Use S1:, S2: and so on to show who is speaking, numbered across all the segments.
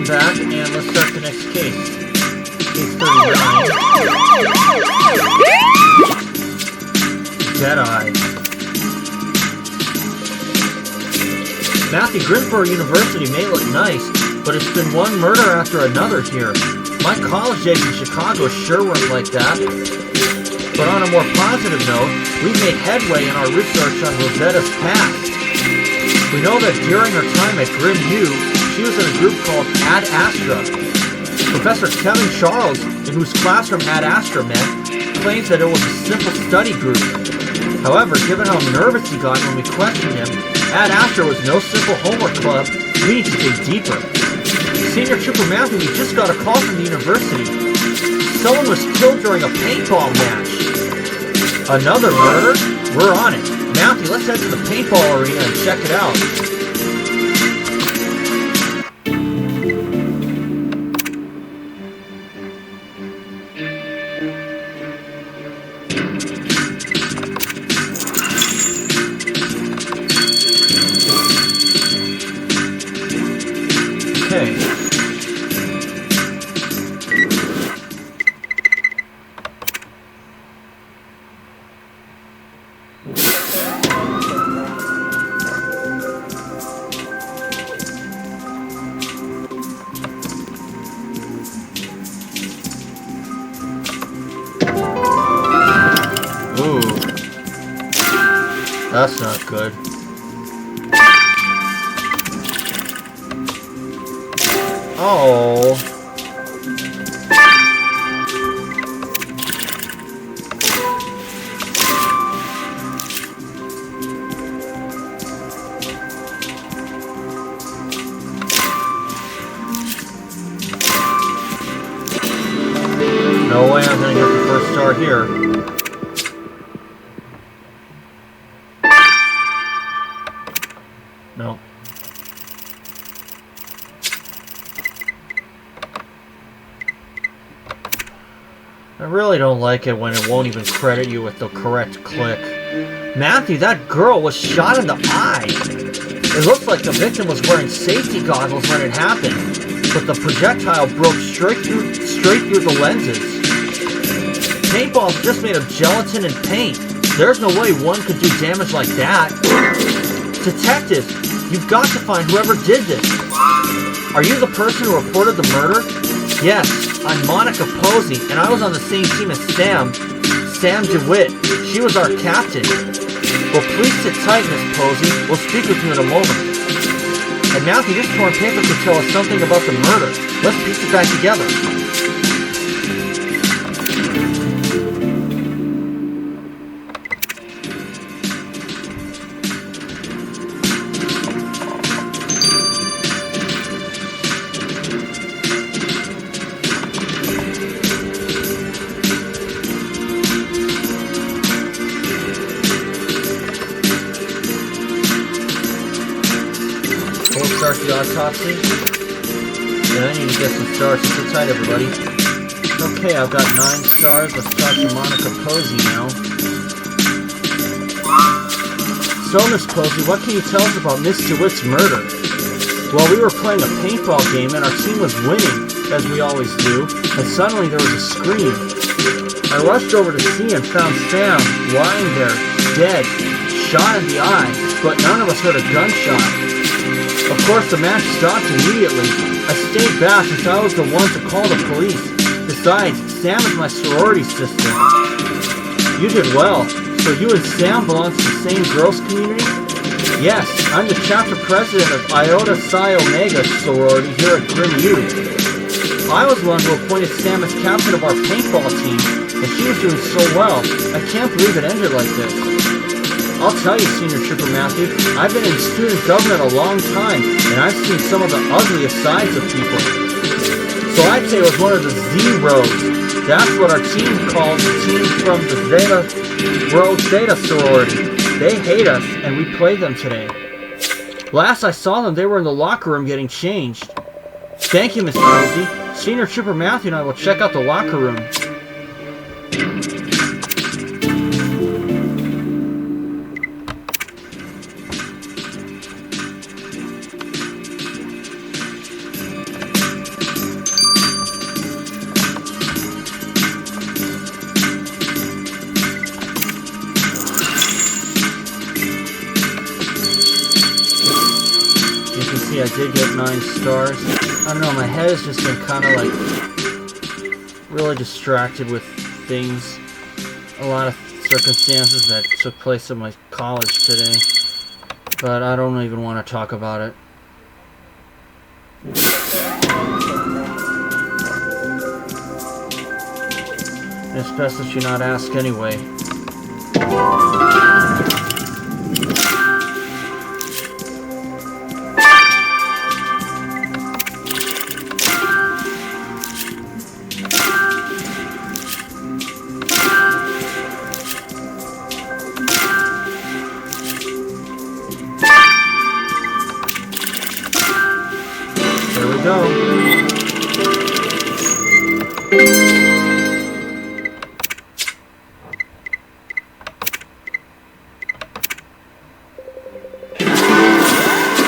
S1: welcome back, and let's start the next case. Case 39. Deadeye. Matthew, Greensboro University may look nice, but it's been one murder after another here. My college days in Chicago sure weren't like that. But on a more positive note, we've made headway in our research on Rosetta's past. We know that during her time at Grim U, she was in a group called Ad Astra. Professor Kevin Charles, in whose classroom Ad Astra met, claims that it was a simple study group. However, given how nervous he got when we questioned him, Ad Astra was no simple homework club. We need to dig deeper. Senior Trooper Matthew, we just got a call from the university. Someone was killed during a paintball match. Another murder? We're on it. Matthew, let's head to the paintball arena and check it out. Okay. That's not good. Oh. No way I'm gonna get the first star here. No. I really don't like it when it won't even credit you with the correct click. Matthew, that girl was shot in the eye. It looks like the victim was wearing safety goggles when it happened, but the projectile broke straight through the lenses. Paintball's just made of gelatin and paint. There's no way one could do damage like that. Detective, you've got to find whoever did this. Are you the person who reported the murder? Yes, I'm Monica Posey, and I was on the same team as Sam DeWitt. She was our captain. Well, please sit tight, Miss Posey. We'll speak with you in a moment. And Matthew, this torn paper could tell us something about the murder. Let's piece it back together. Start the autopsy. And I need to get some stars. So sit tight, everybody. Okay, I've got 9 stars. Let's talk to Monica Posey now. So, Miss Posey, what can you tell us about Miss DeWitt's murder? Well, we were playing a paintball game and our team was winning, as we always do, and suddenly there was a scream. I rushed over to see and found Sam lying there, dead, shot in the eye, but none of us heard a gunshot. Of course, the match stopped immediately. I stayed back since I was the one to call the police. Besides, Sam is my sorority sister. You did well. So you and Sam belong to the same girls' community? Yes, I'm the chapter president of Iota Psi Omega sorority here at Grim U. I was the one who appointed Sam as captain of our paintball team, and she was doing so well. I can't believe it ended like this. I'll tell you, Senior Trooper Matthew, I've been in student government a long time, and I've seen some of the ugliest sides of people. So I'd say it was one of the Zeros. That's what our team calls the team from the Zeta sorority. They hate us, and we played them today. Last I saw them, they were in the locker room getting changed. Thank you, Miss Posey. Senior Trooper Matthew and I will check out the locker room. I did get 9 stars. I don't know, my head has just been kind of like really distracted with things. A lot of circumstances that took place at my college today. But I don't even want to talk about it. It's best that you not ask anyway. There we go.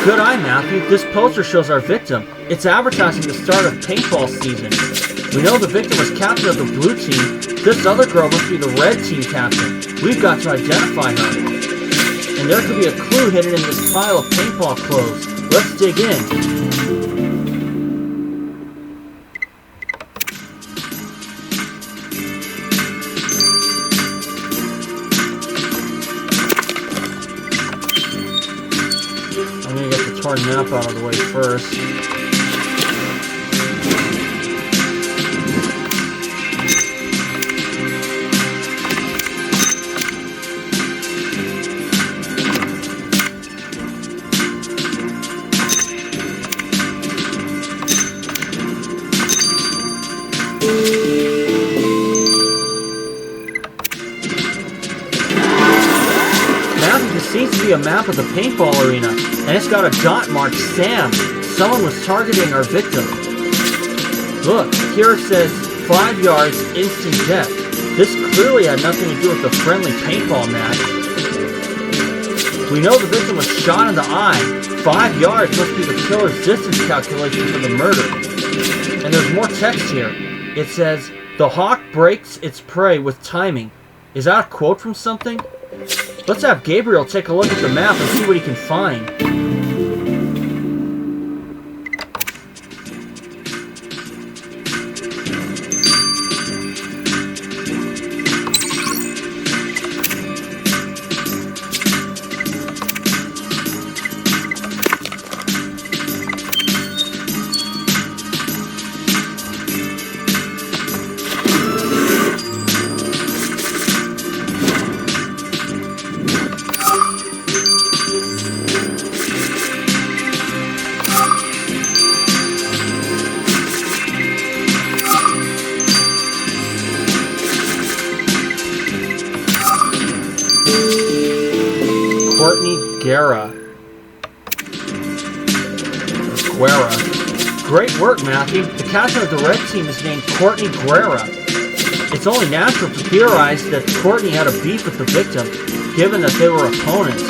S1: Good eye, Matthew. This poster shows our victim. It's advertising the start of paintball season. We know the victim was captain of the blue team. This other girl must be the red team captain. We've got to identify her. And there could be a clue hidden in this pile of paintball clothes. Let's dig in. Torn map out of the way first. Seems to be a map of the paintball arena, and it's got a dot marked Sam. Someone was targeting our victim. Look, here it says 5 yards, instant death. This clearly had nothing to do with the friendly paintball match. We know the victim was shot in the eye. 5 yards must be the killer's distance calculation for the murder. And there's more text here. It says, "The hawk breaks its prey with timing." Is that a quote from something? Let's have Gabriel take a look at the map and see what he can find. Guerra. Great work, Matthew. The captain of the red team is named Courtney Guerra. It's only natural to theorize that Courtney had a beef with the victim, given that they were opponents.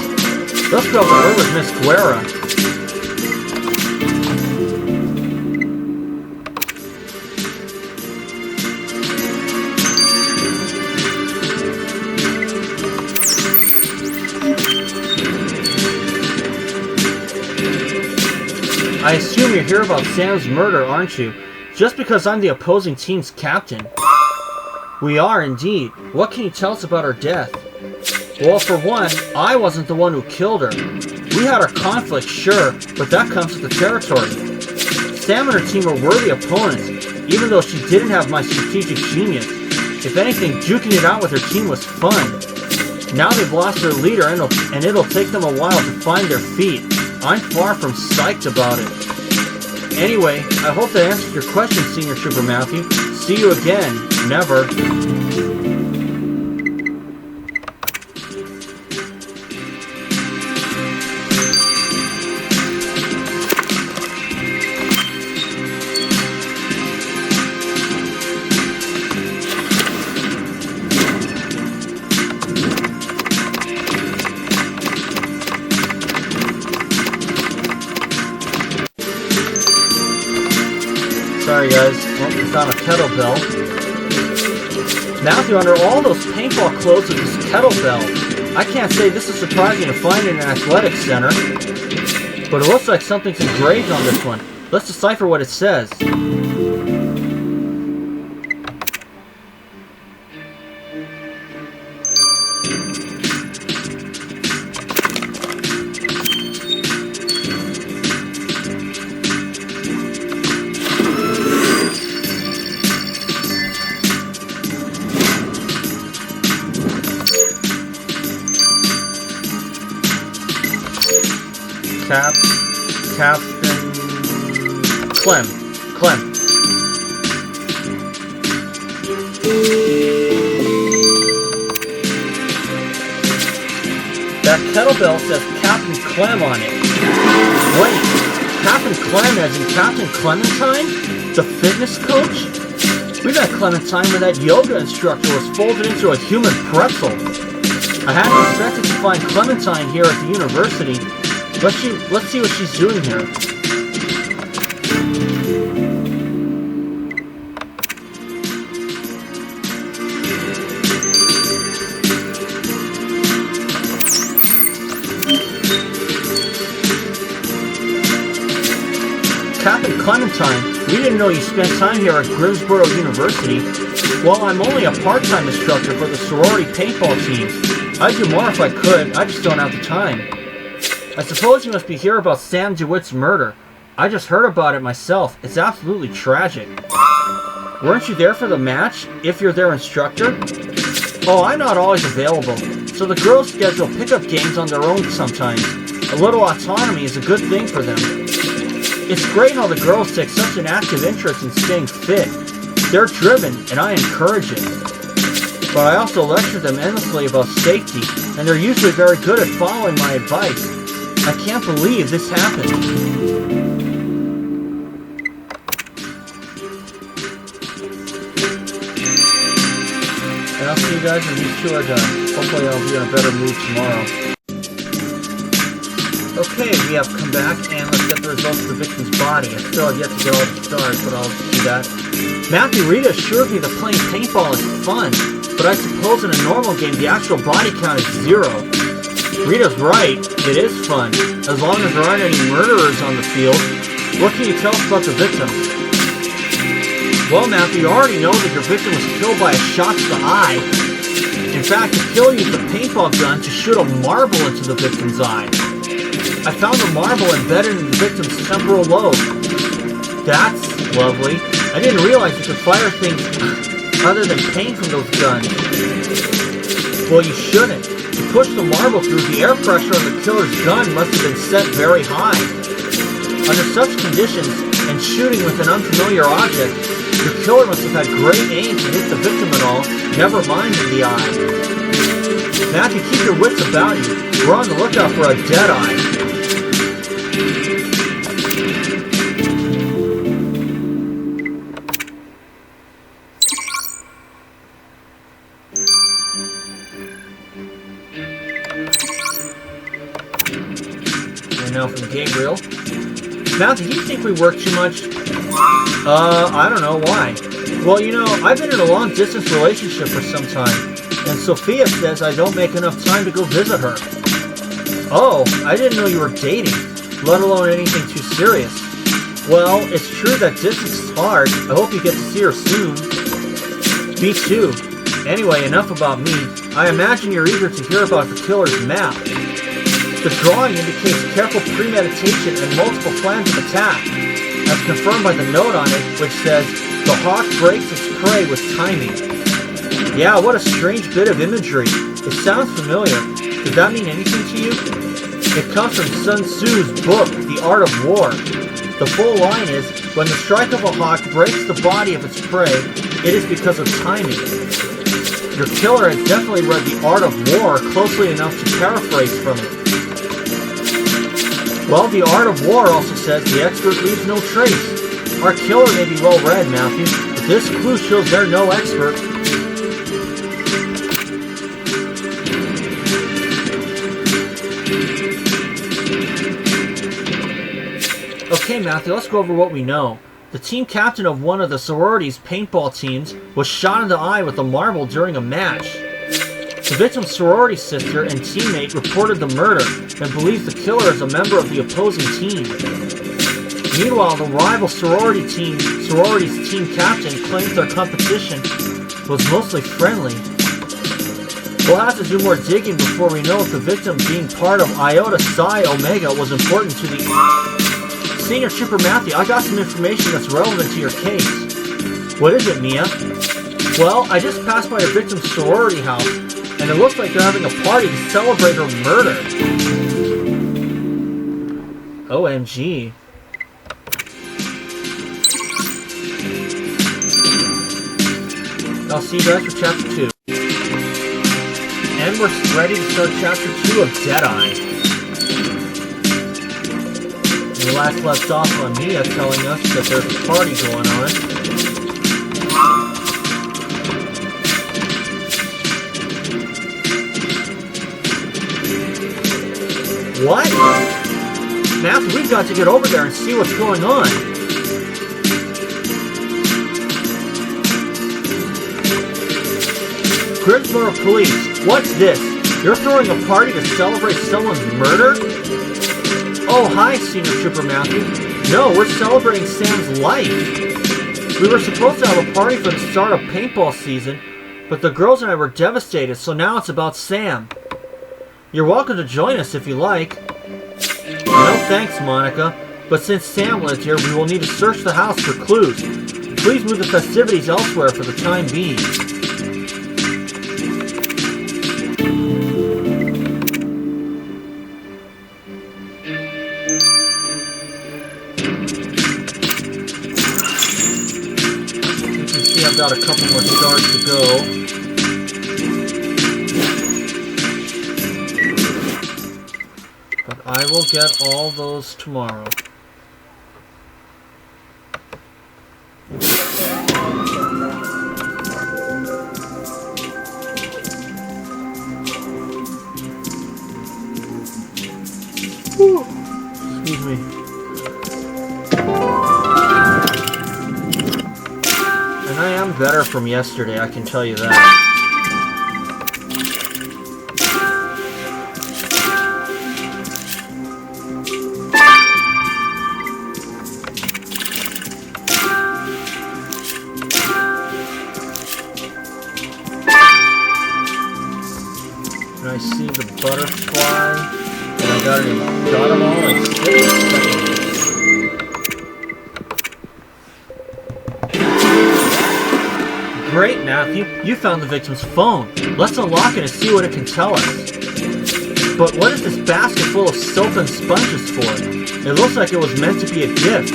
S1: Let's go over with Miss Guerra. I assume you're here about Sam's murder, aren't you? Just because I'm the opposing team's captain. We are indeed. What can you tell us about her death? Well, for one, I wasn't the one who killed her. We had our conflict, sure, but that comes with the territory. Sam and her team were worthy opponents, even though she didn't have my strategic genius. If anything, duking it out with her team was fun. Now they've lost their leader, and it'll take them a while to find their feet. I'm far from psyched about it. Anyway, I hope that answers your question, Senior Trooper Matthew. See you again. Never. Sorry guys, well, we found a kettlebell. Matthew, under all those paintball clothes with this kettlebell, I can't say this is surprising to find in an athletic center. But it looks like something's engraved on this one. Let's decipher what it says. Captain Clem. That kettlebell says Captain Clem on it. Wait, Captain Clem as in Captain Clementine? The fitness coach? We met Clementine when that yoga instructor was folded into a human pretzel. I hadn't expected to find Clementine here at the university. Let's see what she's doing here. Captain Clementine, we didn't know you spent time here at Grimsboro University. Well, I'm only a part-time instructor for the sorority paintball team. I'd do more if I could, I just don't have the time. I suppose you must be here about Sam DeWitt's murder. I just heard about it myself. It's absolutely tragic. Weren't you there for the match, if you're their instructor? Oh, I'm not always available, so the girls schedule pickup games on their own sometimes. A little autonomy is a good thing for them. It's great how the girls take such an active interest in staying fit. They're driven, and I encourage it. But I also lecture them endlessly about safety, and they're usually very good at following my advice. I can't believe this happened. And I'll see you guys when these two are done. Hopefully I'll be in a better mood tomorrow. Okay, we have come back, and let's get the results of the victim's body. I still have yet to get all the stars, but I'll do that. Matthew Rita assured me that playing paintball is fun, but I suppose in a normal game the actual body count is 0. Rita's right, it is fun, as long as there aren't any murderers on the field. What can you tell us about the victim? Well, Matthew, you already know that your victim was killed by a shot to the eye. In fact, the killer used a paintball gun to shoot a marble into the victim's eye. I found the marble embedded in the victim's temporal lobe. That's lovely. I didn't realize you could fire things other than paint from those guns. Well, you shouldn't. To push the marble through, the air pressure on the killer's gun must have been set very high. Under such conditions, and shooting with an unfamiliar object, your killer must have had great aim to hit the victim and all, never mind in the eye. Matthew, keep your wits about you. We're on the lookout for a Deadeye. Now from Gabriel. Matthew, do you think we work too much? I don't know. Why? Well, you know, I've been in a long-distance relationship for some time, and Sophia says I don't make enough time to go visit her. Oh, I didn't know you were dating, let alone anything too serious. Well, it's true that distance is hard. I hope you get to see her soon. Me too. Anyway, enough about me. I imagine you're eager to hear about the killer's map. The drawing indicates careful premeditation and multiple plans of attack, as confirmed by the note on it, which says, "The hawk breaks its prey with timing." Yeah, what a strange bit of imagery. It sounds familiar. Does that mean anything to you? It comes from Sun Tzu's book, The Art of War. The full line is, when the strike of a hawk breaks the body of its prey, it is because of timing. Your killer has definitely read The Art of War closely enough to paraphrase from it. Well, The Art of War also says the expert leaves no trace. Our killer may be well read, Matthew, but this clue shows they're no expert. Okay, Matthew, let's go over what we know. The team captain of one of the sorority's paintball teams was shot in the eye with a marble during a match. The victim's sorority sister and teammate reported the murder and believes the killer is a member of the opposing team. Meanwhile, the rival sorority's team captain claims their competition was mostly friendly. We'll have to do more digging before we know if the victim being part of Iota Psi Omega was important to the... Senior Trooper Matthew, I got some information that's relevant to your case. What is it, Mia? Well, I just passed by the victim's sorority house, and it looks like they're having a party to celebrate her murder. OMG. I'll see you guys for Chapter 2. And we're ready to start Chapter 2 of Deadeye. We last left off on Mia telling us that there's a party going on. What? Matthew, we've got to get over there and see what's going on. Grimsboro Police, what's this? You're throwing a party to celebrate someone's murder? Oh, hi, Senior Trooper Matthew. No, we're celebrating Sam's life. We were supposed to have a party for the start of paintball season, but the girls and I were devastated, so now it's about Sam. You're welcome to join us if you like. No thanks, Monica, but since Sam lived here, we will need to search the house for clues. Please move the festivities elsewhere for the time being. I've got a couple more stars to go. But I will get all those tomorrow. Whew. Excuse me. And I am better from yesterday, I can tell you that. And I see the butterfly, and I got them all in 6 seconds. Great, Matthew. You found the victim's phone. Let's unlock it and see what it can tell us. But what is this basket full of soap and sponges for? It looks like it was meant to be a gift.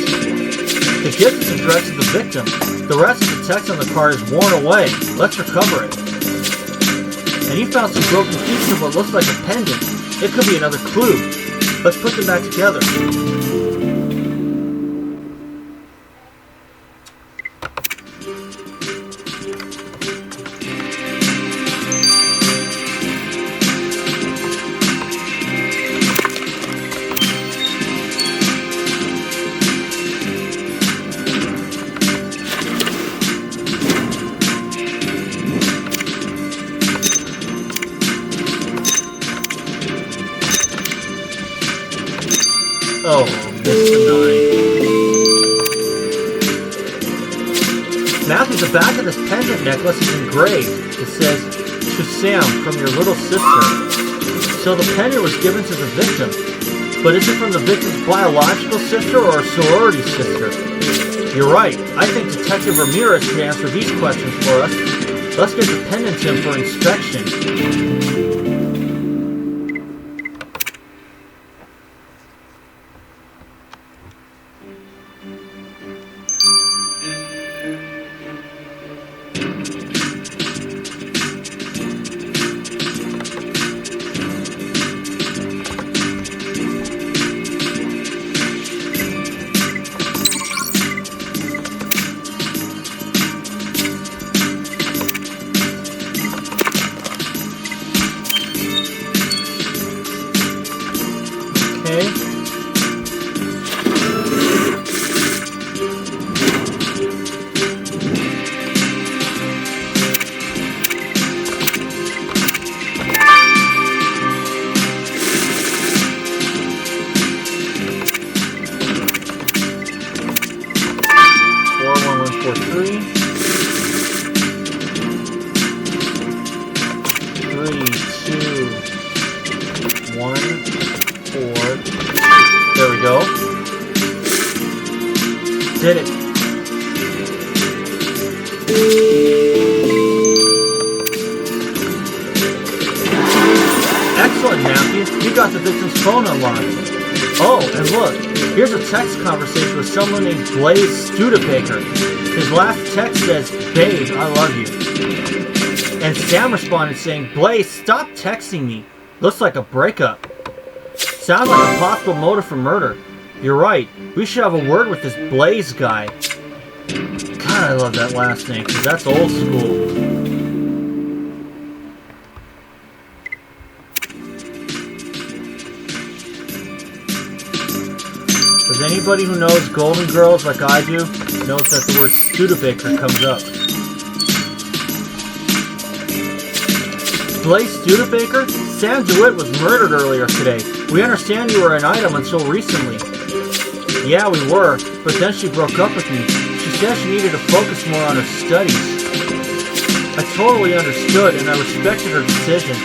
S1: The gift is addressed to the victim. The rest of the text on the card is worn away. Let's recover it. And you found some broken pieces of what looks like a pendant. It could be another clue. Let's put them back together. Oh, this is annoying. Matthew, the back of this pendant necklace is engraved. It says, "To Sam, from your little sister." So the pendant was given to the victim. But is it from the victim's biological sister or a sorority sister? You're right. I think Detective Ramirez can answer these questions for us. Let's get the pendant to him for inspection. 3, 2, 1, 4. There we go. Did it. Excellent, Matthew. You got the victim's phone unlocked. Oh, and look. Here's a text conversation with someone named Blaze Studebaker. His last text says, "Babe, I love you." And Sam responded saying, "Blaze, stop texting me. Looks like a breakup." Sounds like a possible motive for murder. You're right. We should have a word with this Blaze guy. God, I love that last name, because that's old school. Because anybody who knows Golden Girls like I do knows that the word Studebaker comes up. Blaze Studebaker? Sam DeWitt was murdered earlier today. We understand you were an item until recently. Yeah, we were, but then she broke up with me. She said she needed to focus more on her studies. I totally understood and I respected her decision.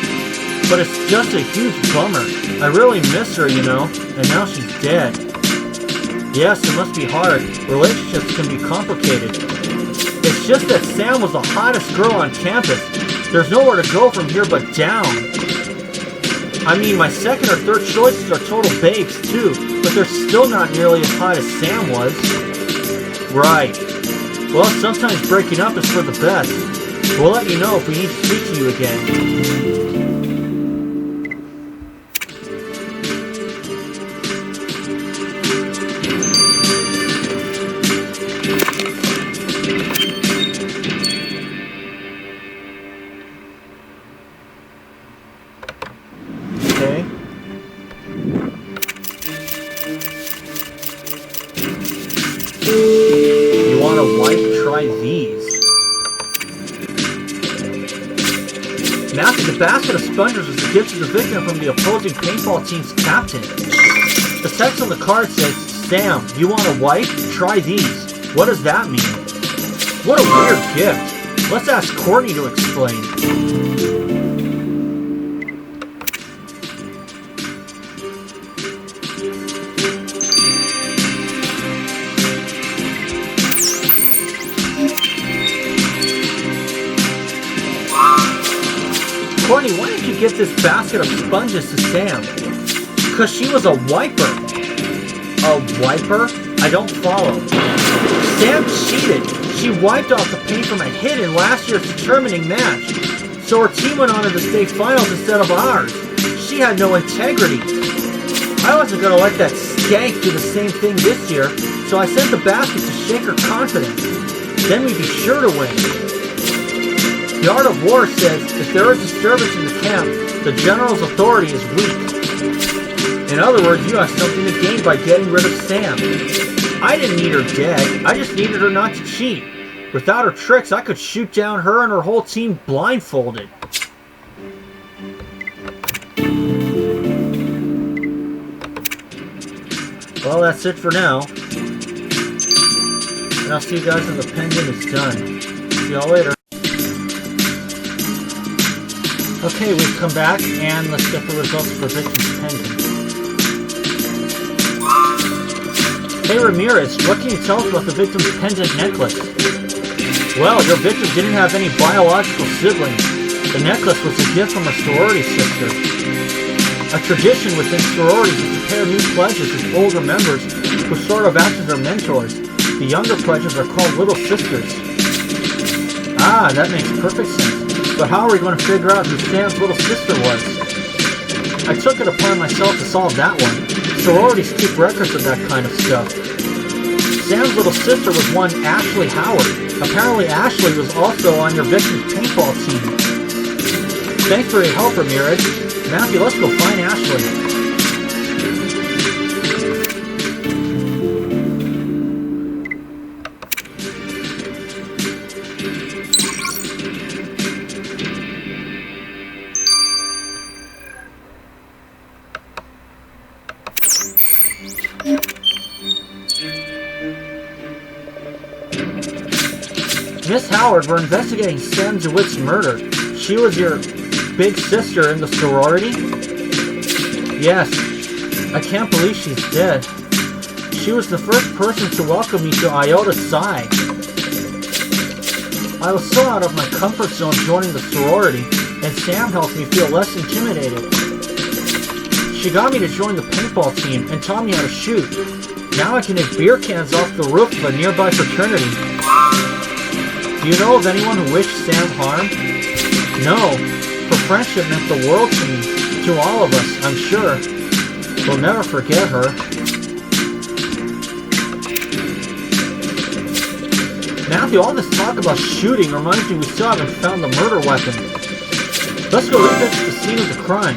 S1: But it's just a huge bummer. I really miss her, you know, and now she's dead. Yes, it must be hard. Relationships can be complicated. It's just that Sam was the hottest girl on campus. There's nowhere to go from here but down. I mean, my second or third choices are total babes too, but they're still not nearly as hot as Sam was. Right. Well, sometimes breaking up is for the best. We'll let you know if we need to speak to you again. The basket of sponges was a gift to the victim from the opposing paintball team's captain. The text on the card says, "Sam, you want a wife? Try these." What does that mean? What a weird gift. Let's ask Courtney to explain. Courtney, why did you give this basket of sponges to Sam? Because she was a wiper. A wiper? I don't follow. Sam cheated. She wiped off the paint from a hit in last year's determining match. So her team went on to the state finals instead of ours. She had no integrity. I wasn't going to let that skank do the same thing this year, so I sent the basket to shake her confidence. Then we'd be sure to win. The Art of War says, if there is disturbance in the camp, the general's authority is weak. In other words, you have something to gain by getting rid of Sam. I didn't need her dead, I just needed her not to cheat. Without her tricks, I could shoot down her and her whole team blindfolded. Well, that's it for now. And I'll see you guys when the pendant is done. See y'all later. Okay, we've come back, and let's get the results for victim's pendant. Hey Ramirez, what can you tell us about the victim's pendant necklace? Well, your victim didn't have any biological siblings. The necklace was a gift from a sorority sister. A tradition within sororities is to pair new pledges with older members who sort of act as their mentors. The younger pledges are called little sisters. Ah, that makes perfect sense. But how are we going to figure out who Sam's little sister was? I took it upon myself to solve that one. Sororities keep records of that kind of stuff. Sam's little sister was one Ashley Howard. Apparently Ashley was also on your victim's paintball team. Thanks for your help, Ramirez. Matthew, let's go find Ashley. Miss Howard, we're investigating Sam DeWitt's murder. She was your... big sister in the sorority? Yes. I can't believe she's dead. She was the first person to welcome me to Iota Psi. I was so out of my comfort zone joining the sorority, and Sam helped me feel less intimidated. She got me to join the paintball team and taught me how to shoot. Now I can hit beer cans off the roof of a nearby fraternity. Do you know of anyone who wished Sam harm? No. Her friendship meant the world to me, to all of us, I'm sure. We'll never forget her. Matthew, all this talk about shooting reminds me we still haven't found the murder weapon. Let's go revisit the scene of the crime.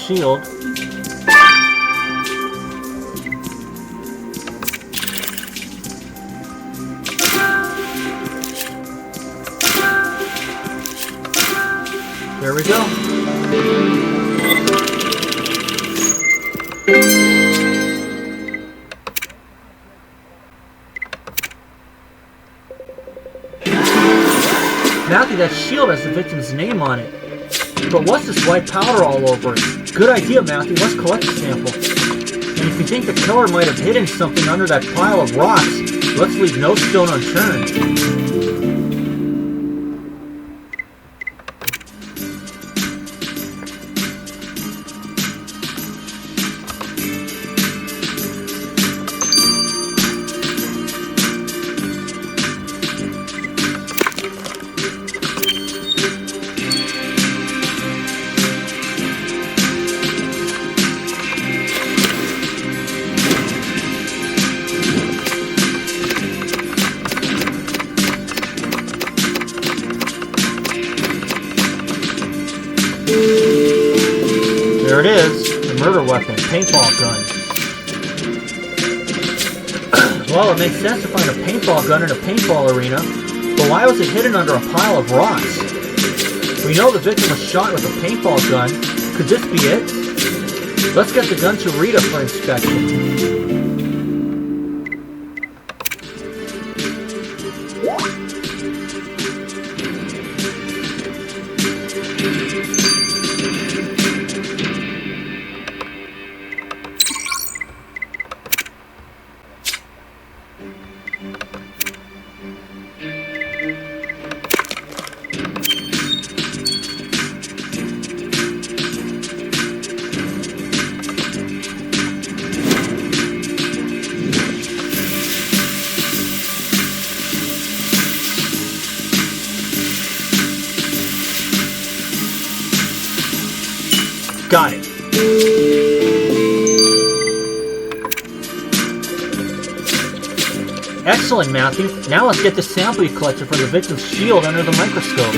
S1: Shield. There we go. Matthew, that shield has the victim's name on it. But what's this white powder all over it? Good idea, Matthew. Let's collect a sample. And if you think the killer might have hidden something under that pile of rocks, let's leave no stone unturned. There it is, the murder weapon, paintball gun. Well, it makes sense to find a paintball gun in a paintball arena, but why was it hidden under a pile of rocks? We know the victim was shot with a paintball gun. Could this be it? Let's get the gun to Rita for inspection. Got it. Excellent, Matthew. Now let's get the sample you collected from the victim's shield under the microscope.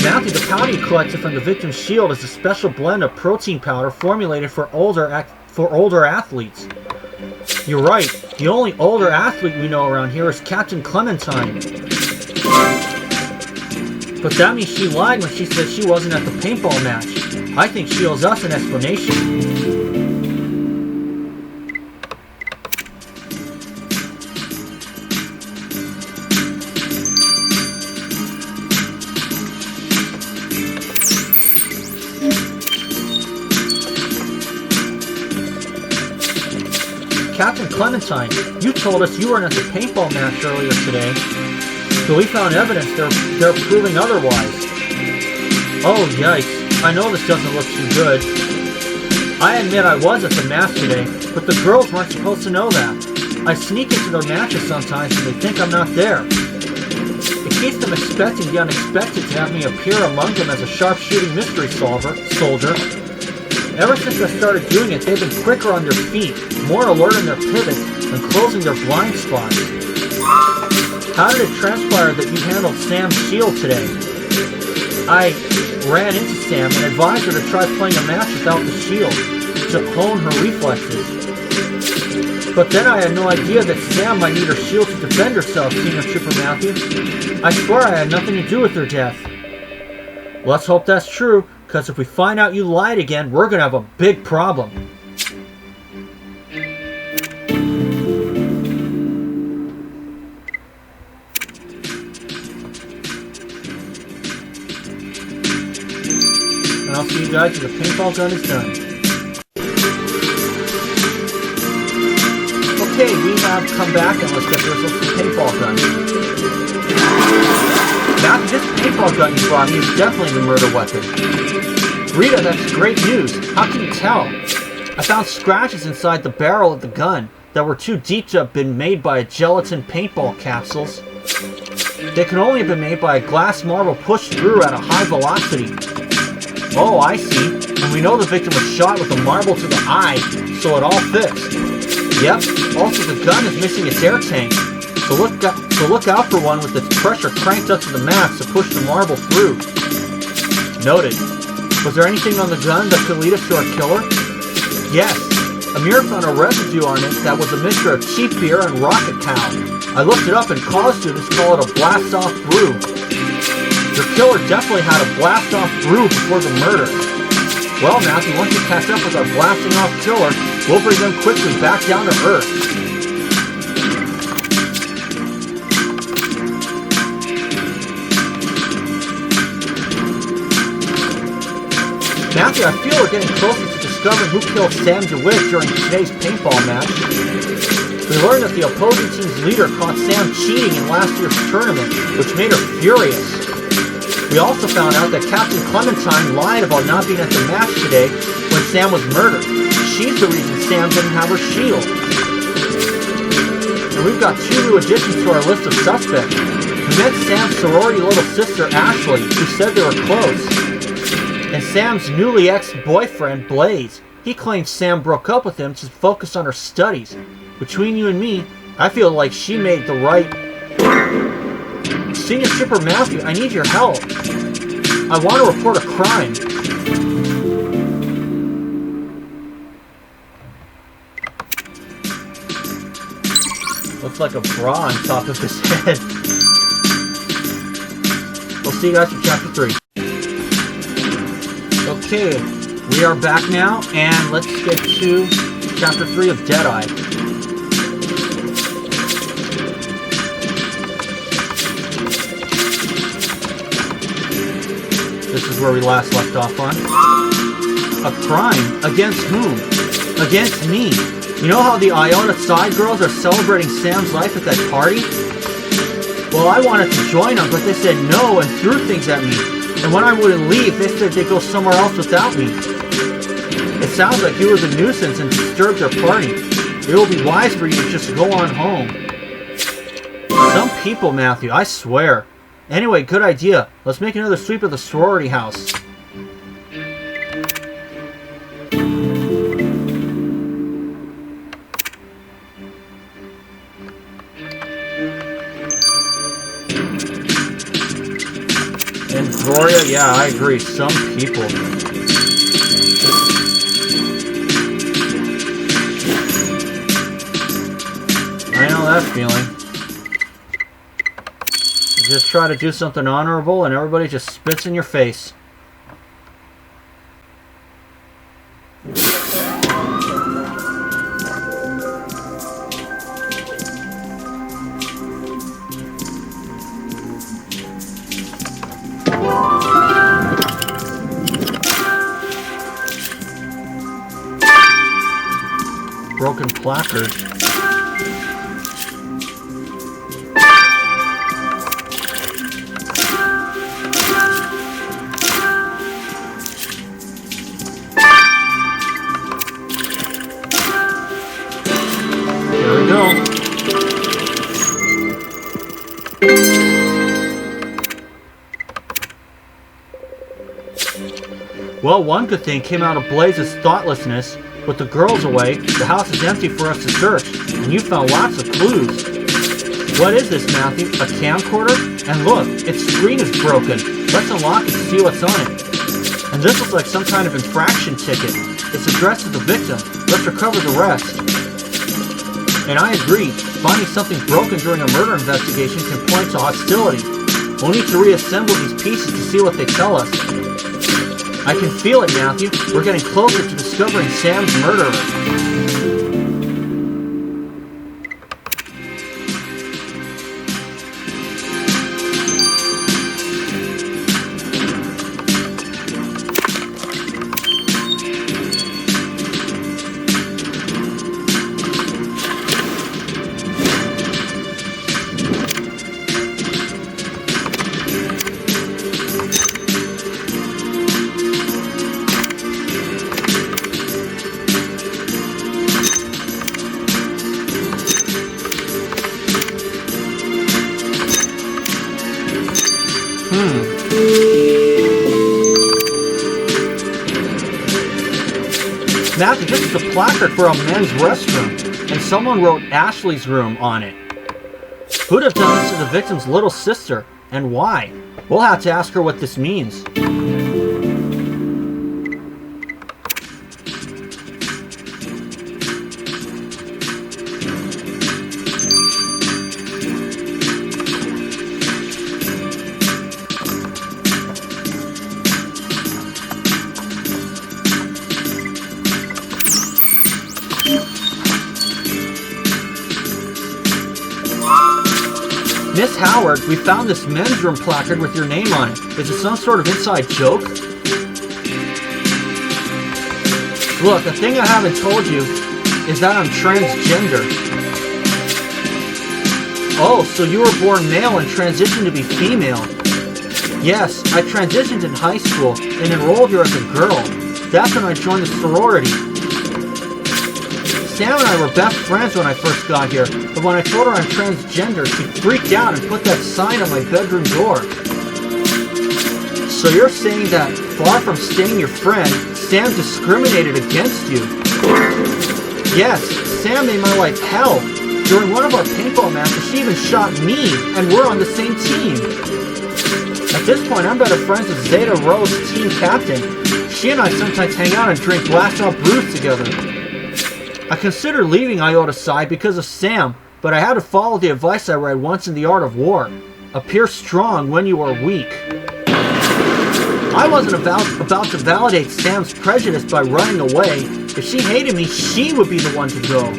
S1: Matthew, the powder you collected from the victim's shield is a special blend of protein powder formulated for older athletes. You're right. The only older athlete we know around here is Captain Clementine. But that means she lied when she said she wasn't at the paintball match. I think she owes us an explanation. Captain Clementine, you told us you weren't at the paintball match earlier today, but we found evidence they're proving otherwise. Oh, yikes. I know this doesn't look too good. I admit I was at the match today, but the girls weren't supposed to know that. I sneak into their matches sometimes and they think I'm not there. It keeps them expecting the unexpected to have me appear among them as a sharpshooting mystery soldier. Ever since I started doing it, they've been quicker on their feet, more alert in their pivots, and closing their blind spots. How did it transpire that you handled Sam's shield today? I ran into Sam and advised her to try playing a match without the shield, to hone her reflexes. But then I had no idea that Sam might need her shield to defend herself, Senior Trooper Matthew. I swear I had nothing to do with her death. Let's hope that's true, because if we find out you lied again, we're going to have a big problem. And I'll see you guys when the paintball gun is done. Okay, we have come back and let's get ourselves some paintball gun. Now, this paintball gun you brought me is definitely the murder weapon. Rita, that's great news. How can you tell? I found scratches inside the barrel of the gun that were too deep to have been made by gelatin paintball capsules. They can only have been made by a glass marble pushed through at a high velocity. Oh, I see. And we know the victim was shot with a marble to the eye, so it all fits. Yep. Also, the gun is missing its air tank. So look out for one with its pressure cranked up to the max to push the marble through. Noted. Was there anything on the gun that could lead us to our killer? Yes. Amir found a residue on it that was a mixture of cheap beer and rocket cow. I looked it up and college students call it a blast-off brew. Your killer definitely had a blast-off brew before the murder. Well, Matthew, once we catch up with our blasting-off killer, we'll bring them quickly back down to Earth. Matthew, I feel we're getting closer to discovering who killed Sam DeWitt during today's paintball match. We learned that the opposing team's leader caught Sam cheating in last year's tournament, which made her furious. We also found out that Captain Clementine lied about not being at the match today when Sam was murdered. She's the reason Sam didn't have her shield. And we've got 2 new additions to our list of suspects. We met Sam's sorority little sister, Ashley, who said they were close. And Sam's newly ex-boyfriend, Blaze. He claims Sam broke up with him to focus on her studies. Between you and me, I feel like she made the right... Senior Trooper Matthew, I need your help. I want to report a crime. Looks like a bra on top of his head. We'll see you guys for Chapter 3. Okay, we are back now, and let's get to Chapter 3 of Deadeye. This is where we last left off on. A crime? Against whom? Against me. You know how the Iona side girls are celebrating Sam's life at that party? Well, I wanted to join them, but they said no and threw things at me. And when I wouldn't leave, they said they'd go somewhere else without me. It sounds like you were the nuisance and disturbed their party. It will be wise for you to just go on home. Some people, Matthew, I swear. Anyway, good idea. Let's make another sweep of the sorority house. And Gloria, yeah, I agree. Some people. I know that feeling. You just try to do something honorable and everybody just spits in your face. Broken placard. There we go. Well, one good thing came out of Blaze's thoughtlessness. With the girls away, the house is empty for us to search, and you found lots of clues. What is this, Matthew? A camcorder? And look, its screen is broken. Let's unlock it to see what's on it. And this looks like some kind of infraction ticket. It's addressed to the victim. Let's recover the rest. And I agree, finding something broken during a murder investigation can point to hostility. We'll need to reassemble these pieces to see what they tell us. I can feel it, Matthew. We're getting closer to discovering Sam's murderer. Matthew, this is a placard for a men's restroom, and someone wrote Ashley's room on it. Who'd have done this to the victim's little sister, and why? We'll have to ask her what this means. Miss Howard, we found this men's room placard with your name on it. Is it some sort of inside joke? Look, the thing I haven't told you is that I'm transgender. Oh, so you were born male and transitioned to be female. Yes, I transitioned in high school and enrolled here as a girl. That's when I joined the sorority. Sam and I were best friends when I first got here, but when I told her I'm transgender, she freaked out and put that sign on my bedroom door. So you're saying that, far from staying your friend, Sam discriminated against you? Yes, Sam made my life hell. During one of our paintball matches, she even shot me, and we're on the same team. At this point, I'm better friends with Zeta Rose, team captain. She and I sometimes hang out and drink Blast Out Brews together. I considered leaving Iota Psi because of Sam, but I had to follow the advice I read once in The Art of War. Appear strong when you are weak. I wasn't about to validate Sam's prejudice by running away. If she hated me, she would be the one to go.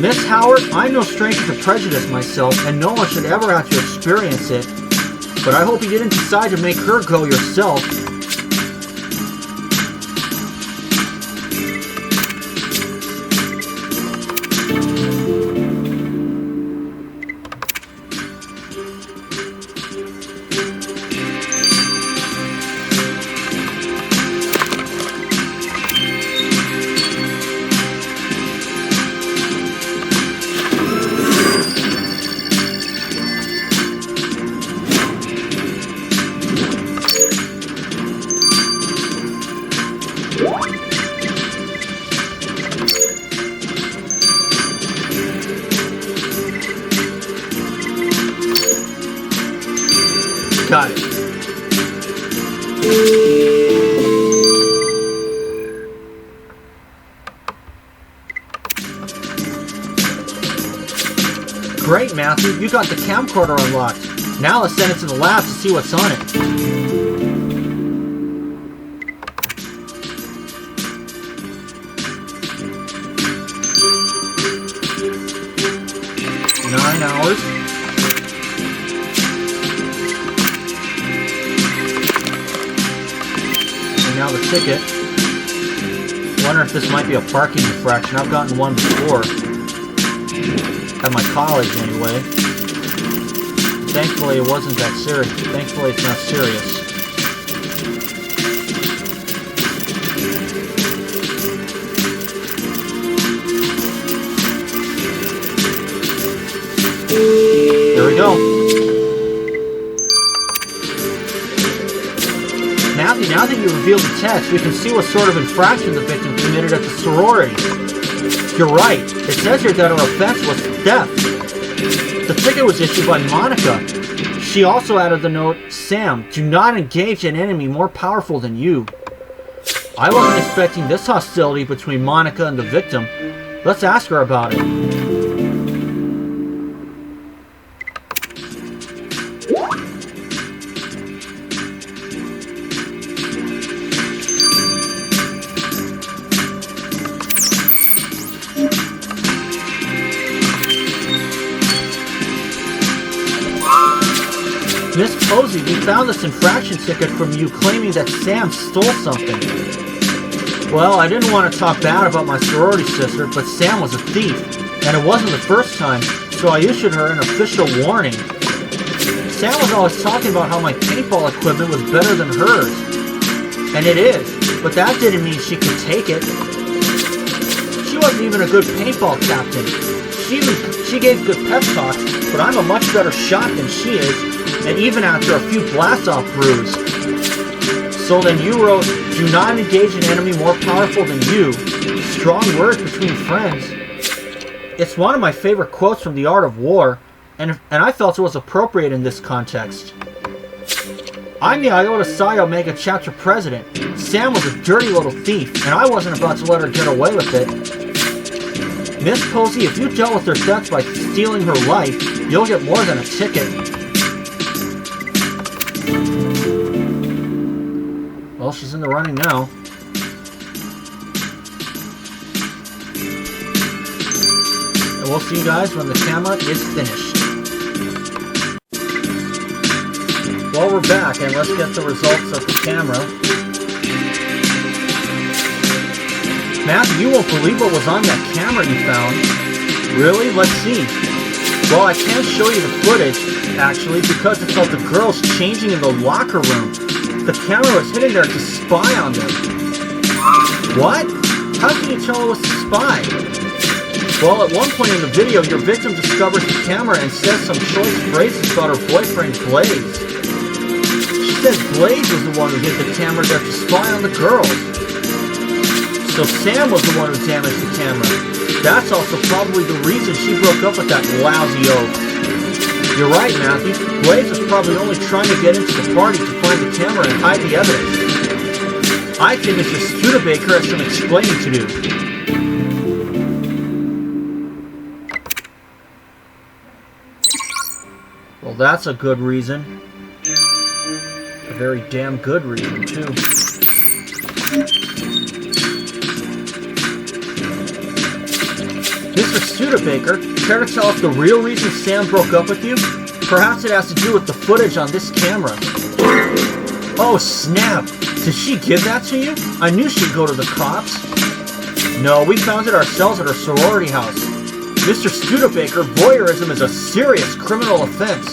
S1: Miss Howard, I'm no stranger to prejudice myself, and no one should ever have to experience it. But I hope you didn't decide to make her go yourself. Got it. Great, Matthew. You got the camcorder unlocked. Now let's send it to the lab to see what's on it. Nine hours. And now the ticket. Wonder if this might be a parking infraction. I've gotten one before. At my college, anyway. Thankfully, it wasn't that serious. Thankfully, it's not serious. There we go. Matthew, now that you revealed the text, we can see what sort of infraction the victim committed at the sorority. You're right. It says here that her offense was theft. The ticket was issued by Monica. She also added the note, Sam, do not engage an enemy more powerful than you. I wasn't expecting this hostility between Monica and the victim. Let's ask her about it. Miss Posey, we found this infraction ticket from you claiming that Sam stole something. Well, I didn't want to talk bad about my sorority sister, but Sam was a thief, and it wasn't the first time, so I issued her an official warning. Sam was always talking about how my paintball equipment was better than hers. And it is, but that didn't mean she could take it. She wasn't even a good paintball captain. She gave good pep talks, but I'm a much better shot than she is. And even after a few blast-off brews. So then you wrote, do not engage an enemy more powerful than you. Strong words between friends. It's one of my favorite quotes from The Art of War, and I felt it was appropriate in this context. I'm the Iota Psi Omega chapter president. Sam was a dirty little thief, and I wasn't about to let her get away with it. Miss Posey, if you dealt with her theft by stealing her life, you'll get more than a ticket. Well, she's in the running now. And we'll see you guys when the camera is finished. Well, we're back, and let's get the results of the camera. Matthew, you won't believe what was on that camera you found. Really? Let's see. Well, I can't show you the footage, actually, because it's of the girls changing in the locker room. The camera was hitting there to spy on them. What? How can you tell it was to spy? Well, at one point in the video, your victim discovers the camera and says some choice phrases about her boyfriend, Blaze. She says Blaze was the one who hid the camera there to spy on the girls. So Sam was the one who damaged the camera. That's also probably the reason she broke up with that lousy oaf. You're right, Matthew. Blaze was probably only trying to get into the party to find the camera and hide the evidence. I think Mr. Studebaker has some explaining to do. Well, that's a good reason. A very damn good reason, too. Mr. Studebaker, care to tell us the real reason Sam broke up with you? Perhaps it has to do with the footage on this camera. Oh, snap! Did she give that to you? I knew she'd go to the cops. No, we found it ourselves at her sorority house. Mr. Studebaker, voyeurism is a serious criminal offense.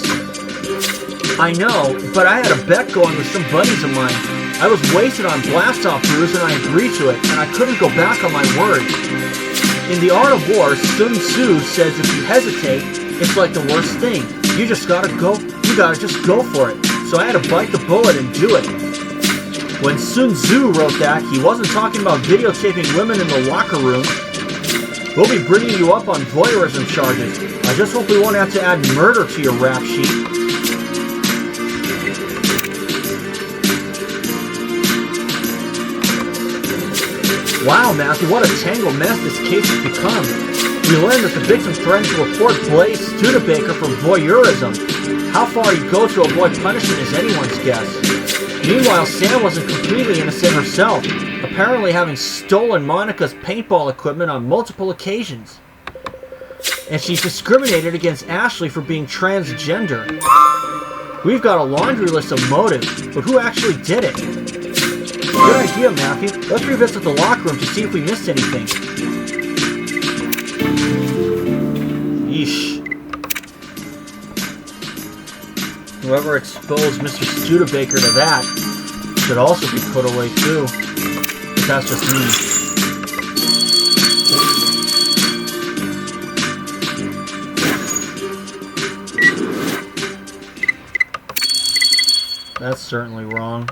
S1: I know, but I had a bet going with some buddies of mine. I was wasted on blast-off brews and I agreed to it, and I couldn't go back on my word. In The Art of War, Sun Tzu says if you hesitate, it's like the worst thing. You just gotta just go for it. So I had to bite the bullet and do it. When Sun Tzu wrote that, he wasn't talking about videotaping women in the locker room. We'll be bringing you up on voyeurism charges. I just hope we won't have to add murder to your rap sheet. Wow, Matthew, what a tangled mess this case has become. We learned that the victim threatened to report Blaze Studebaker for voyeurism. How far he'd go to avoid punishment is anyone's guess. Meanwhile, Sam wasn't completely innocent herself, apparently having stolen Monica's paintball equipment on multiple occasions. And she's discriminated against Ashley for being transgender. We've got a laundry list of motives, but who actually did it? Good idea, Matthew. Let's revisit the locker room to see if we missed anything. Yeesh. Whoever exposed Mr. Studebaker to that should also be put away too. But that's just me. That's certainly wrong.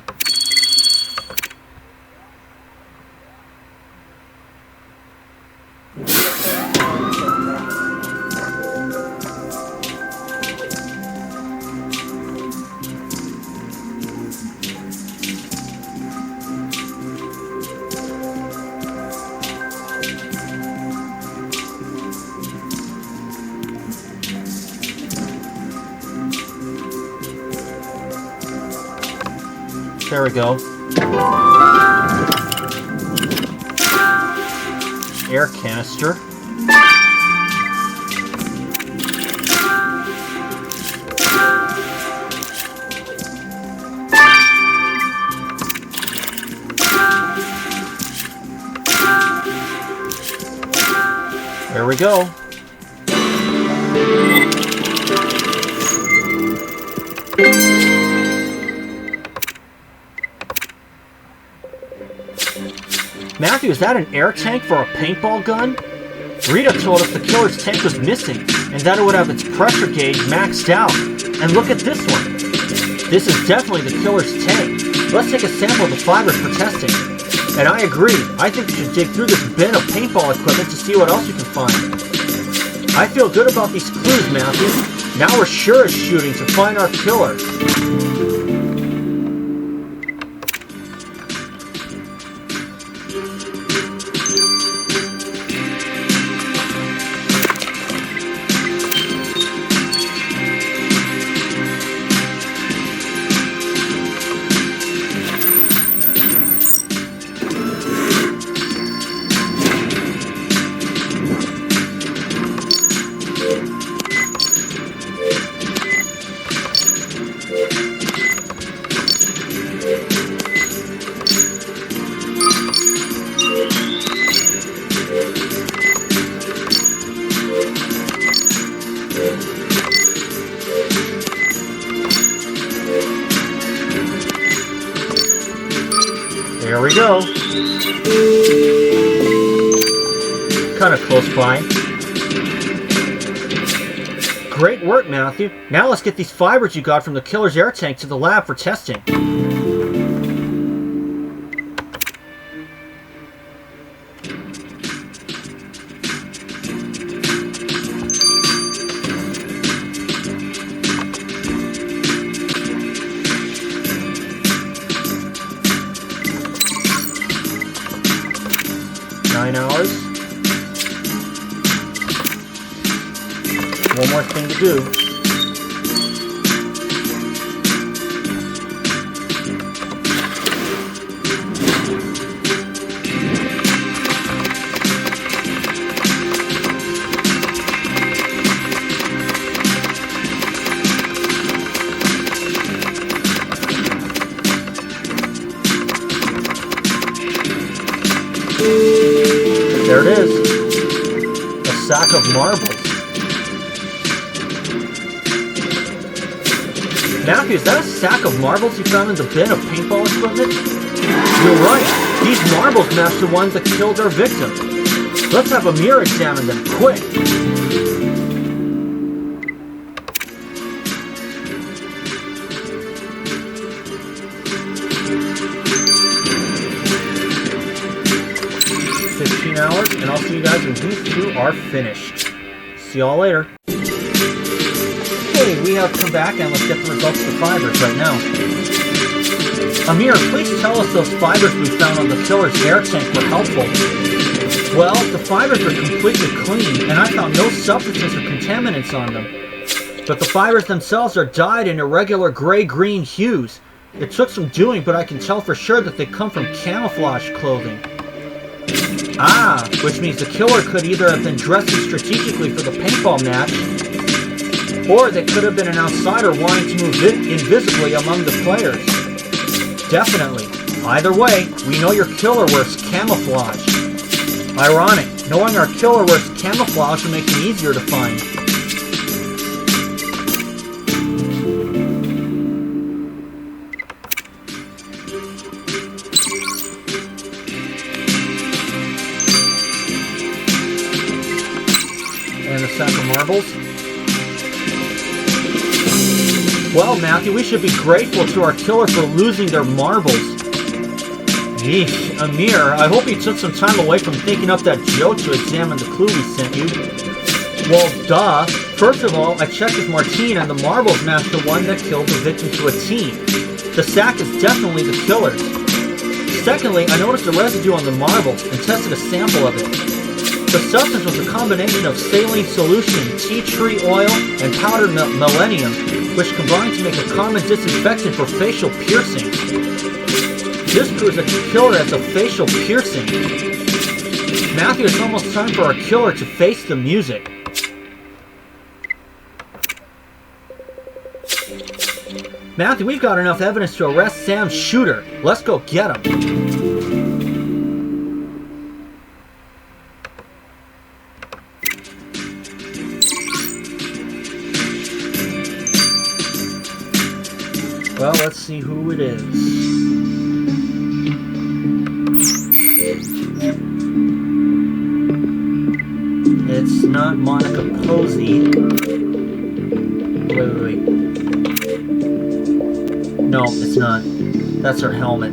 S1: There we go. Air canister. There we go. Matthew, is that an air tank for a paintball gun? Rita told us the killer's tank was missing, and that it would have its pressure gauge maxed out. And look at this one. This is definitely the killer's tank. Let's take a sample of the fibers for testing. And I agree, I think you should dig through this bin of paintball equipment to see what else you can find. I feel good about these clues, Matthew. Now we're sure as shooting to find our killer. There we go. Kind of close by. Great work, Matthew. Now let's get these fibers you got from the killer's air tank to the lab for testing. One more thing to do. There it is. A sack of marbles. Matthew, is that a sack of marbles you found in the bin of paintball equipment? You're right. These marbles match the ones that killed our victim. Let's have Amir examine them, quick. Hours, and I'll see you guys when these two are finished. See y'all later. Okay, we have come back and let's get the results of the fibers right now. Amir, please tell us those fibers we found on the killer's air tank were helpful. Well, the fibers were completely clean, and I found no substances or contaminants on them. But the fibers themselves are dyed in irregular gray-green hues. It took some doing, but I can tell for sure that they come from camouflage clothing. Ah, which means the killer could either have been dressing strategically for the paintball match, or they could have been an outsider wanting to move invisibly among the players. Definitely. Either way, we know your killer wears camouflage. Ironic, knowing our killer wears camouflage will make him easier to find. And a sack of marbles. Well, Matthew, we should be grateful to our killer for losing their marbles. Yeesh, Amir, I hope you took some time away from thinking up that joke to examine the clue we sent you. Well, duh. First of all, I checked with Martine and the marbles matched the one that killed the victim to a T. The sack is definitely the killer's. Secondly, I noticed a residue on the marbles and tested a sample of it. The substance was a combination of saline solution, tea tree oil, and powdered millennium, which combined to make a common disinfectant for facial piercings. This proves that the killer has a facial piercing. Matthew, it's almost time for our killer to face the music. Matthew, we've got enough evidence to arrest Sam's shooter. Let's go get him. Well, let's see who it is. It's not Monica Posey. Wait. No, it's not. That's her helmet.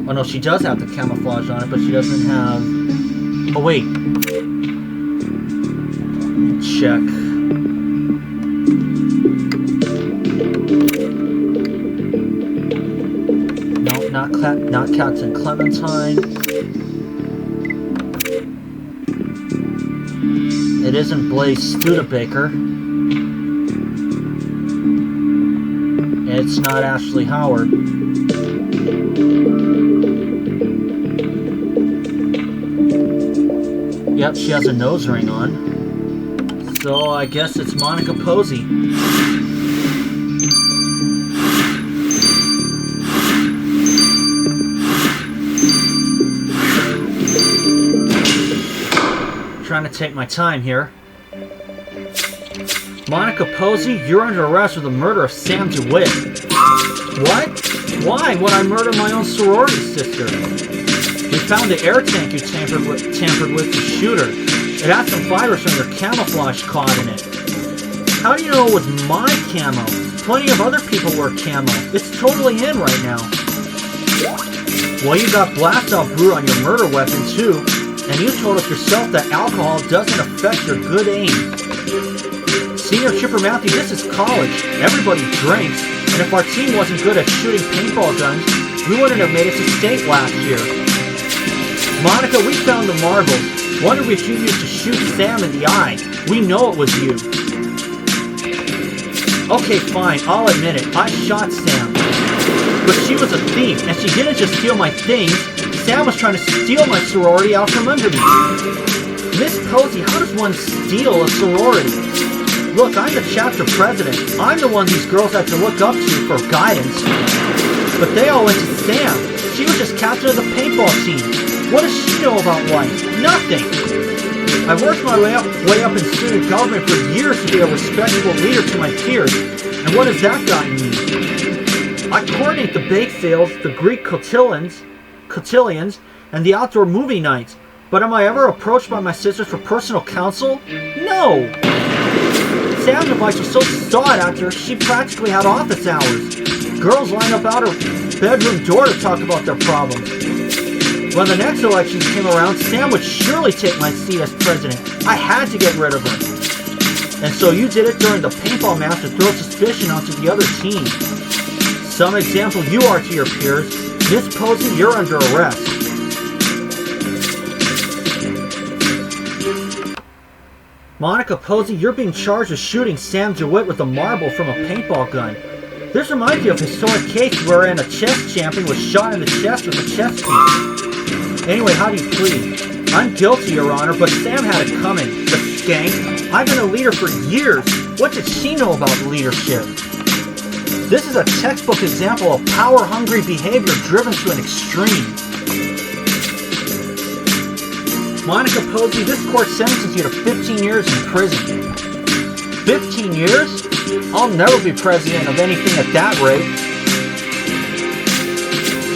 S1: Oh no, she does have the camouflage on it, but she doesn't have... Oh wait. Check. Not Captain Clementine. It isn't Blaze Studebaker. It's not Ashley Howard. Yep, she has a nose ring on. So I guess it's Monica Posey. Trying to take my time here. Monica Posey, you're under arrest for the murder of Sam DeWitt. What? Why would I murder my own sorority sister? We found the air tank you tampered with to shoot her. It had some fibers from your camouflage caught in it. How do you know it was my camo? Plenty of other people wear camo. It's totally in right now. Well, you got blast off brew on your murder weapon too. And you told us yourself that alcohol doesn't affect your good aim. Senior Trooper Matthew, this is college. Everybody drinks. And if our team wasn't good at shooting paintball guns, we wouldn't have made it to state last year. Monica, we found the marbles. Wonder if you used to shoot Sam in the eye. We know it was you. Okay, fine. I'll admit it. I shot Sam. But she was a thief, and she didn't just steal my things. Sam was trying to steal my sorority out from under me. Miss Posey, how does one steal a sorority? Look, I'm the chapter president. I'm the one these girls have to look up to for guidance. But they all went to Sam. She was just captain of the paintball team. What does she know about life? Nothing. I've worked my way up in student government for years to be a respectable leader to my peers. And what has that gotten me? I coordinate the bake sales, the Greek cotillions, and the outdoor movie nights. But am I ever approached by my sisters for personal counsel? No! Sam's advice was so sought after, she practically had office hours. Girls line up out her bedroom door to talk about their problems. When the next elections came around, Sam would surely take my seat as president. I had to get rid of her. And so you did it during the paintball match to throw suspicion onto the other team. Some example you are to your peers. Miss Posey, you're under arrest. Monica Posey, you're being charged with shooting Sam DeWitt with a marble from a paintball gun. This reminds me of a historic case wherein a chess champion was shot in the chest with a chess piece. Anyway, how do you plead? I'm guilty, Your Honor, but Sam had it coming. The skank. I've been a leader for years. What did she know about leadership? This is a textbook example of power-hungry behavior driven to an extreme. Monica Posey, this court sentences you to 15 years in prison. 15 years? I'll never be president of anything at that rate.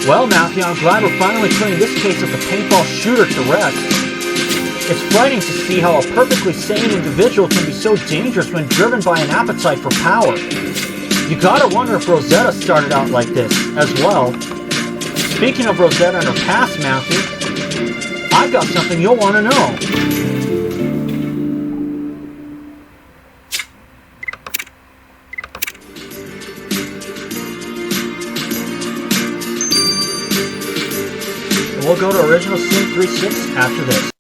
S1: Well, Matthew, I'm glad we're finally putting this case of the paintball shooter to rest. It's frightening to see how a perfectly sane individual can be so dangerous when driven by an appetite for power. You gotta wonder if Rosetta started out like this, as well. Speaking of Rosetta and her past, Matthew, I've got something you'll want to know. We'll go to Original Sin 3.6 after this.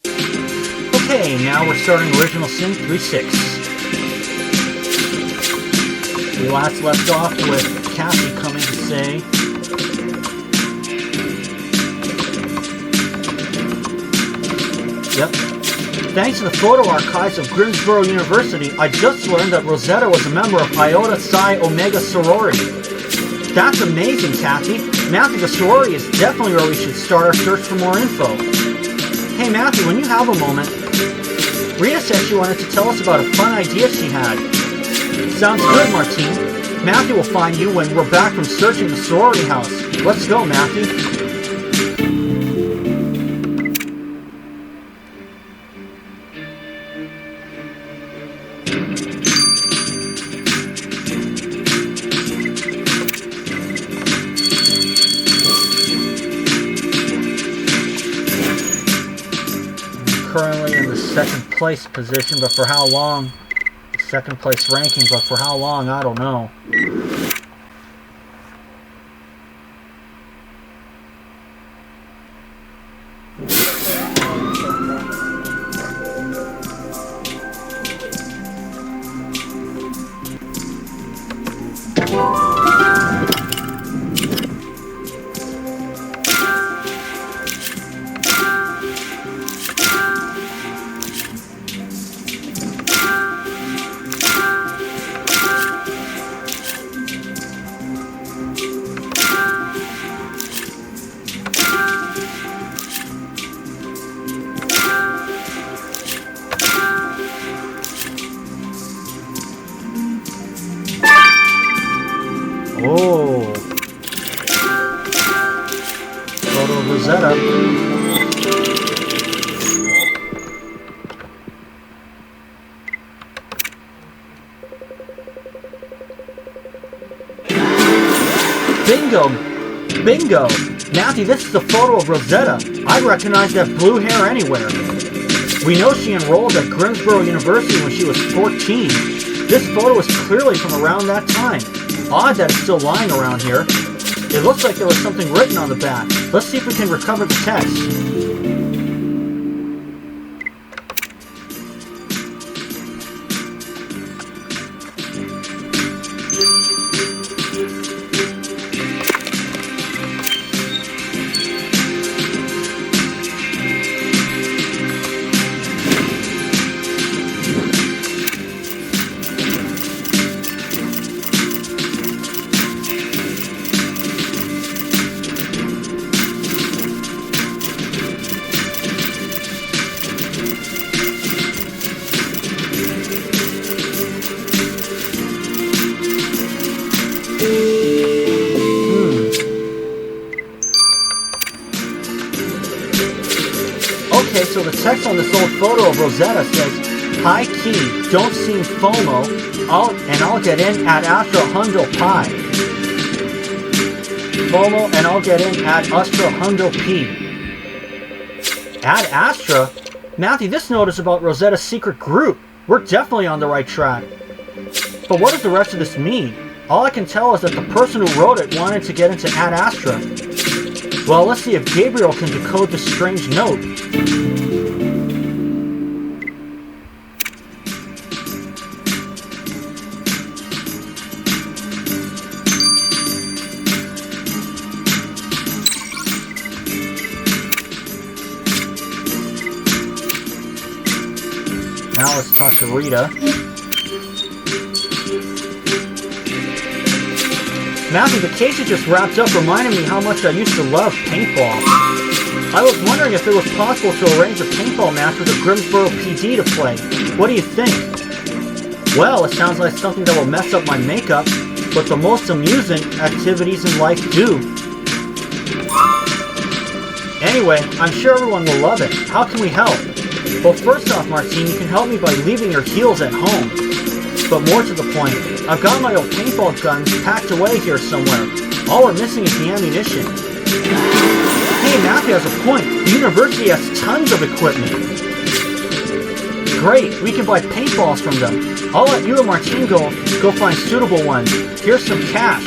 S1: Okay, now we're starting Original Sin 3.6. We last left off with Cassie coming to say, yep. Thanks to the photo archives of Greensboro University, I just learned that Rosetta was a member of Iota Psi Omega sorority. That's amazing, Kathy. Matthew, the sorority is definitely where we should start our search for more info. Hey, Matthew, when you have a moment, Rita said she wanted to tell us about a fun idea she had. Sounds good, Martine. Matthew will find you when we're back from searching the sorority house. Let's go, Matthew. Currently in the second place position, but for how long? Second place ranking, but for how long, I don't know. Oh. Photo of Rosetta. Bingo! Bingo! Matthew, this is the photo of Rosetta. I recognize that blue hair anywhere. We know she enrolled at Greensboro University when she was 14. This photo is clearly from around that time. Odd that it's still lying around here. It looks like there was something written on the back. Let's see if we can recover the text. Okay, so the text on this old photo of Rosetta says, "High key, don't seem FOMO, I'll get in at Astra Hundo Pi." FOMO and I'll get in at Astra Hundo P. Ad Astra? Matthew, this note is about Rosetta's secret group. We're definitely on the right track. But what does the rest of this mean? All I can tell is that the person who wrote it wanted to get into Ad Astra. Well, let's see if Gabriel can decode this strange note. Now let's talk to Rita. Matthew, the case you just wrapped up reminded me how much I used to love paintball. I was wondering if it was possible to arrange a paintball match with the Grimsboro PD to play. What do you think? Well, it sounds like something that will mess up my makeup, but the most amusing activities in life do. Anyway, I'm sure everyone will love it. How can we help? Well, first off, Martine, you can help me by leaving your heels at home. But more to the point, I've got my old paintball guns packed away here somewhere. All we're missing is the ammunition. Hey, Matthew has a point. The university has tons of equipment. Great, we can buy paintballs from them. I'll let you and Martine go find suitable ones. Here's some cash.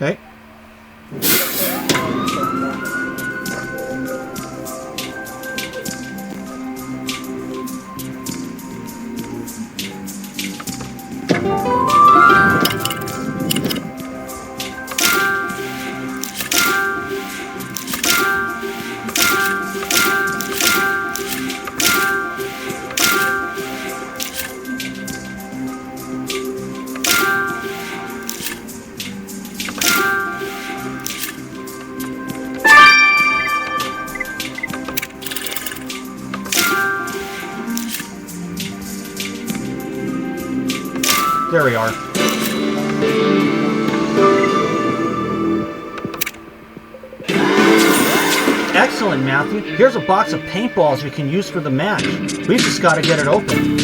S1: Okay. There we are. Excellent, Matthew. Here's a box of paintballs you can use for the match. We've just got to get it open.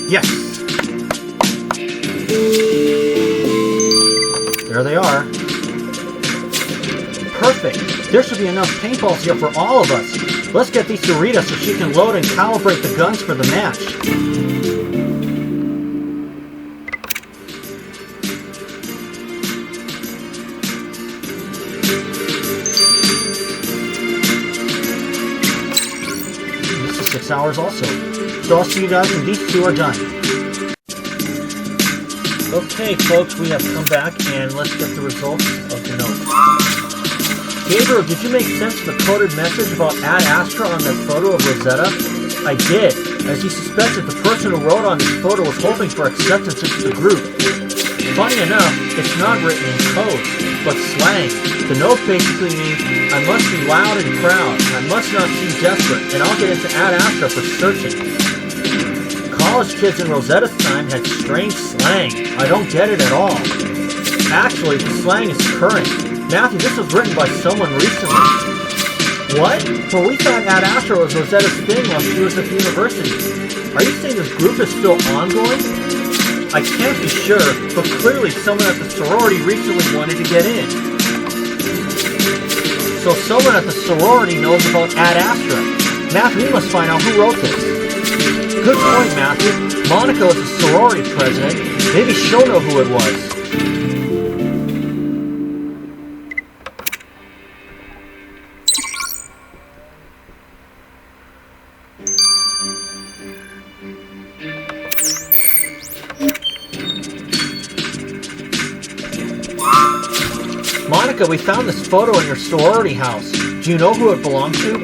S1: Yes! There they are. Perfect! There should be enough paintballs here for all of us. Let's get these to Rita so she can load and calibrate the guns for the match. This is 6 hours also. So I'll see you guys when these two are done. Okay, folks, we have come back and let's get the results of the note. Gabriel, did you make sense of the coded message about Ad Astra on that photo of Rosetta? I did. As you suspected, the person who wrote on this photo was hoping for acceptance into the group. Funny enough, it's not written in code, but slang. The note basically means, I must be loud and proud, I must not seem desperate, and I'll get into Ad Astra for certain. College kids in Rosetta's time had strange slang. I don't get it at all. Actually, the slang is current. Matthew, this was written by someone recently. What? Well, we thought Ad Astra was Rosetta's thing while she was at the university. Are you saying this group is still ongoing? I can't be sure, but clearly someone at the sorority recently wanted to get in. So someone at the sorority knows about Ad Astra. Matthew, we must find out who wrote this. Good point, Matthew. Monica was the sorority president. Maybe she'll know who it was. Monica, we found this photo in your sorority house. Do you know who it belonged to?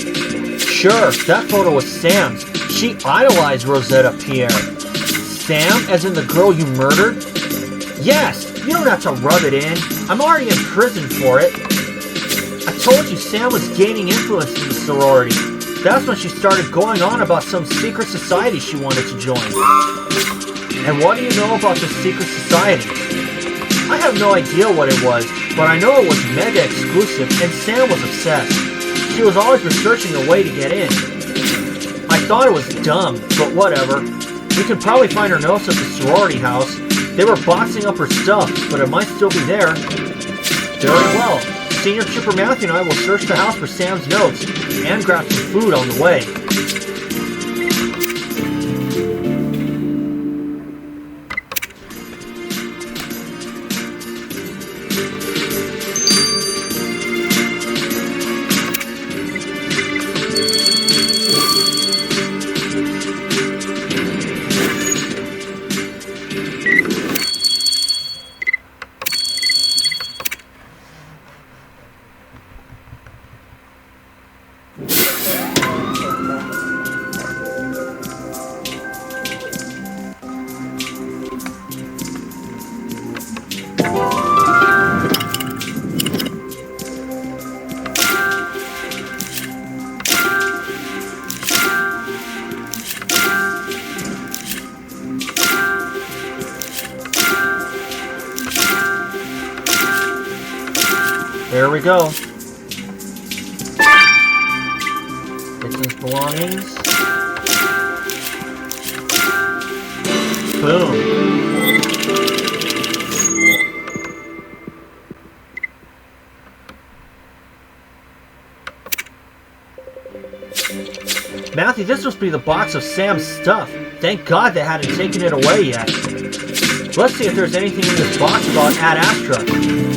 S1: Sure, that photo was Sam's. She idolized Rosetta Pierre. Sam, as in the girl you murdered? Yes, you don't have to rub it in. I'm already in prison for it. I told you Sam was gaining influence in the sorority. That's when she started going on about some secret society she wanted to join. And what do you know about this secret society? I have no idea what it was, but I know it was mega exclusive and Sam was obsessed. She was always researching a way to get in. I thought it was dumb, but whatever. We can probably find her notes at the sorority house. They were boxing up her stuff, but it might still be there. Very well. Senior Trooper Matthew and I will search the house for Sam's notes and grab some food on the way. There we go. Dixon's belongings. Boom. Matthew, this must be the box of Sam's stuff. Thank God they hadn't taken it away yet. Let's see if there's anything in this box about Ad Astra.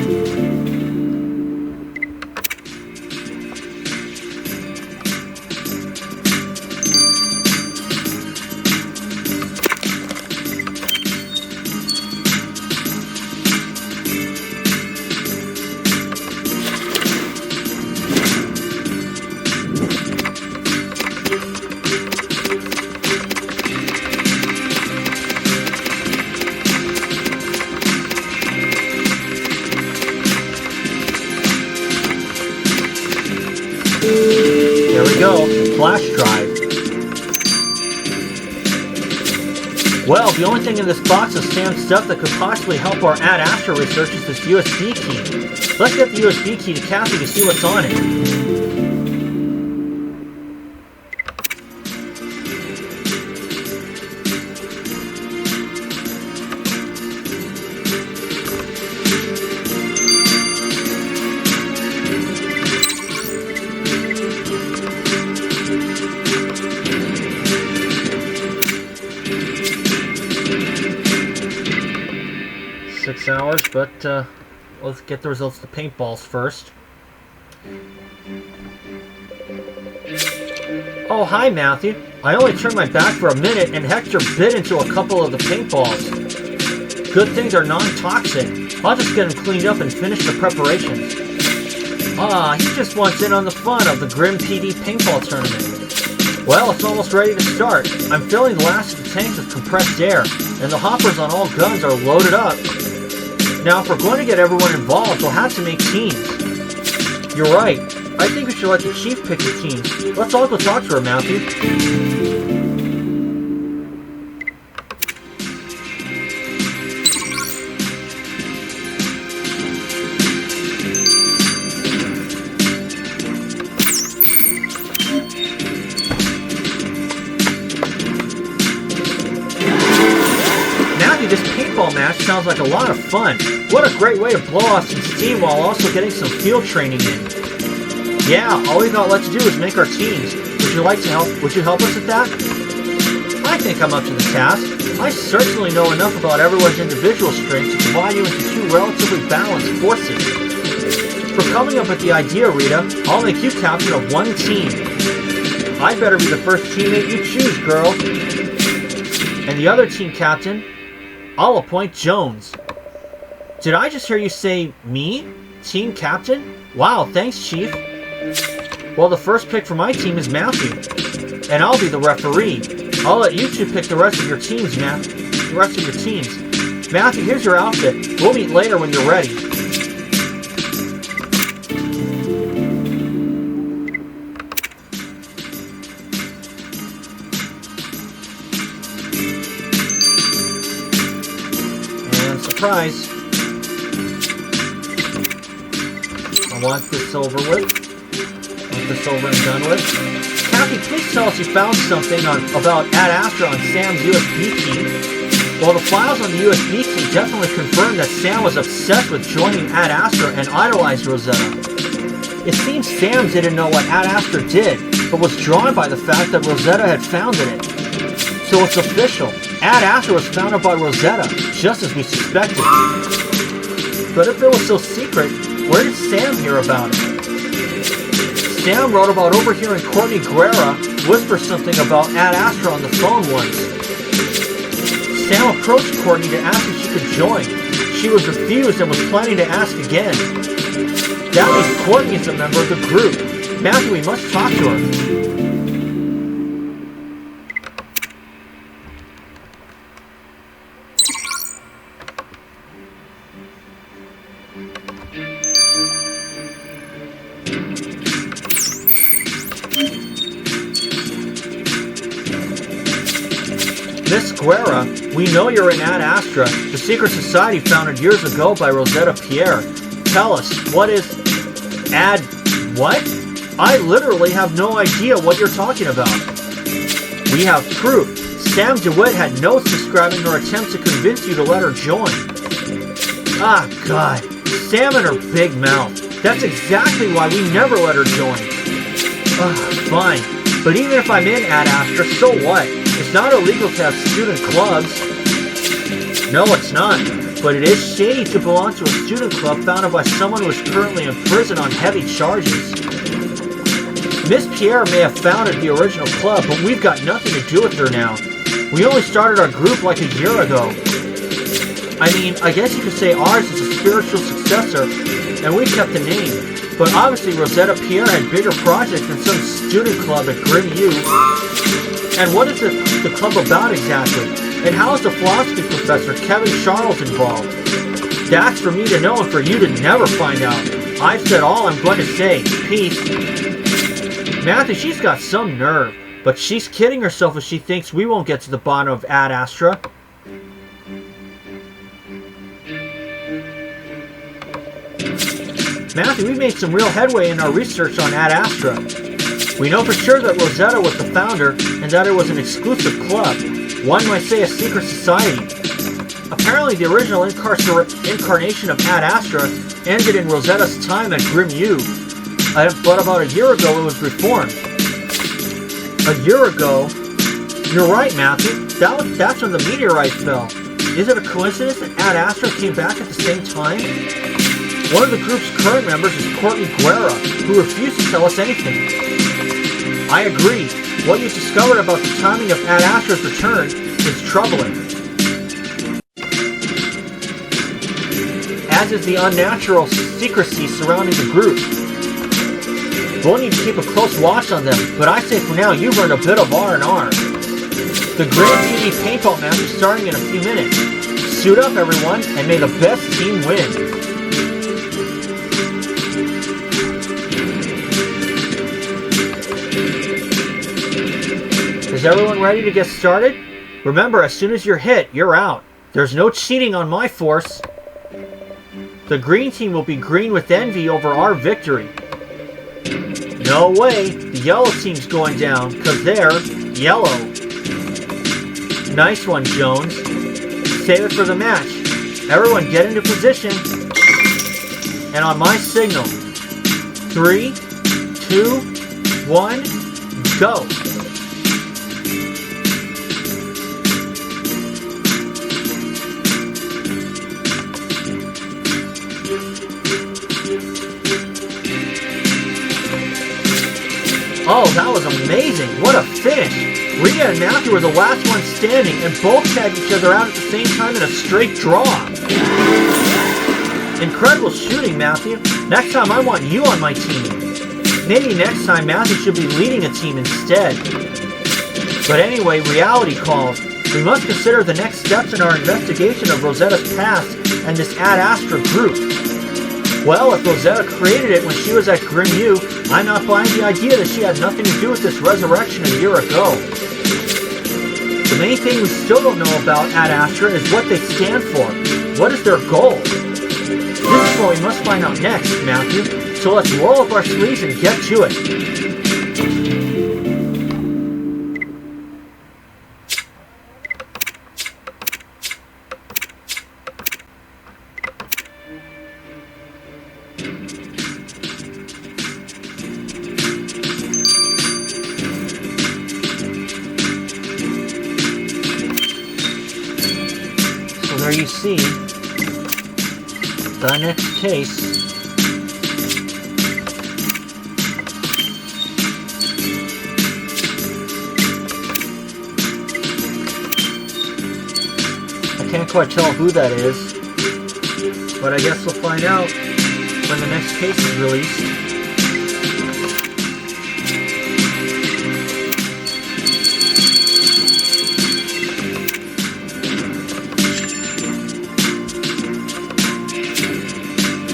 S1: 2 flash drive. Well, the only thing in this box of Sam's stuff that could possibly help our Ad Astra research is this USB key. Let's get the USB key to Kathy to see what's on it. 6 hours, but let's get the results of the paintballs first. Oh, hi, Matthew. I only turned my back for a minute and Hector bit into a couple of the paintballs. Good thing they're non-toxic. I'll just get them cleaned up and finish the preparations. Ah, he just wants in on the fun of the Grim PD paintball tournament. Well, it's almost ready to start. I'm filling the last of the tanks with compressed air, and the hoppers on all guns are loaded up. Now, if we're going to get everyone involved, we'll have to make teams. You're right. I think we should let the chief pick the teams. Let's all go talk to her, Matthew. This paintball match sounds like a lot of fun. What a great way to blow off some steam while also getting some field training in. Yeah, all we got left to do is make our teams. Would you like to help? Would you help us with that? I think I'm up to the task. I certainly know enough about everyone's individual strengths to divide you into 2 relatively balanced forces. For coming up with the idea, Rita, I'll make you captain of 1 team. I better be the first teammate you choose, girl. And the other team captain, I'll appoint Jones. Did I just hear you say me? Team captain? Wow, thanks, Chief. Well, the first pick for my team is Matthew, and I'll be the referee. I'll let you two pick the rest of your teams, Matthew, here's your outfit. We'll meet later when you're ready. And surprise. I want this over with. This over and done with. Kathy, please tell us you found something about Ad Astra on Sam's USB key. Well, the files on the USB key definitely confirmed that Sam was obsessed with joining Ad Astra and idolized Rosetta. It seems Sam didn't know what Ad Astra did, but was drawn by the fact that Rosetta had founded it. So it's official. Ad Astra was founded by Rosetta, just as we suspected. But if it was so secret, where did Sam hear about it? Sam wrote about overhearing Courtney Guerra whisper something about Ad Astra on the phone once. Sam approached Courtney to ask if she could join. She was refused and was planning to ask again. That means Courtney is a member of the group. Matthew, we must talk to her. Miss Guerra, we know you're in Ad Astra, the secret society founded years ago by Rosetta Pierre. Tell us, what is Ad... what? I literally have no idea what you're talking about. We have proof. Sam DeWitt had notes describing her attempts to convince you to let her join. Ah, God. Sam and her big mouth. That's exactly why we never let her join. Fine. But even if I'm in Ad Astra, so what? It's not illegal to have student clubs. No, it's not. But it is shady to belong to a student club founded by someone who is currently in prison on heavy charges. Miss Pierre may have founded the original club, but we've got nothing to do with her now. We only started our group like a year ago. I mean, I guess you could say ours is a spiritual successor, and we kept the name. But obviously Rosetta Pierre had bigger projects than some student club at Grim U. And what is the club about exactly? And how is the philosophy professor Kevin Charles involved? That's for me to know and for you to never find out. I've said all I'm going to say. Peace. Matthew, she's got some nerve. But she's kidding herself if she thinks we won't get to the bottom of Ad Astra. Matthew, we've made some real headway in our research on Ad Astra. We know for sure that Rosetta was the founder and that it was an exclusive club. One might say a secret society. Apparently the original incarnation of Ad Astra ended in Rosetta's time at Grim U. But about a year ago it was reformed. A year ago? You're right, Matthew. That's when the meteorite fell. Is it a coincidence that Ad Astra came back at the same time? One of the group's current members is Courtney Guerra, who refused to tell us anything. I agree. What you've discovered about the timing of Ad Astra's return is troubling. As is the unnatural secrecy surrounding the group. We'll need to keep a close watch on them, but I say for now you've earned a bit of R&R. The Grand TV paintball match is starting in a few minutes. Suit up, everyone, and may the best team win. Is everyone ready to get started? Remember, as soon as you're hit, you're out. There's no cheating on my force. The green team will be green with envy over our victory. No way, the yellow team's going down, because they're yellow. Nice one, Jones. Save it for the match. Everyone get into position. And on my signal, 3, 2, 1, go. Oh, that was amazing! What a finish! Rita and Matthew were the last ones standing and both tagged each other out at the same time in a straight draw. Incredible shooting, Matthew. Next time I want you on my team. Maybe next time Matthew should be leading a team instead. But anyway, reality calls. We must consider the next steps in our investigation of Rosetta's past and this Ad Astra group. Well, if Rosetta created it when she was at Grim U, I'm not buying the idea that she had nothing to do with this resurrection a year ago. The main thing we still don't know about Ad Astra is what they stand for. What is their goal? This is what we must find out next, Matthew. So let's roll up our sleeves and get to it. There you see the next case. I can't quite tell who that is, but I guess we'll find out when the next case is released.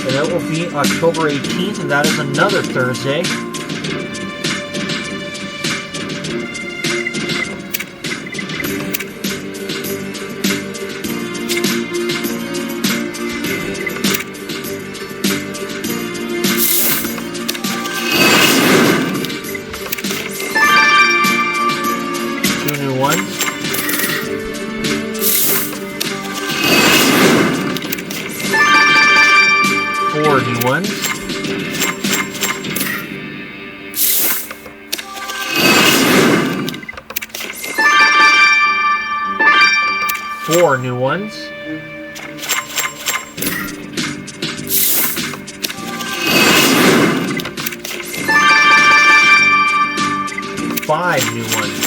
S1: That will be October 18th, and that is another Thursday. Two new ones. Four new ones. Four new ones. Five new ones.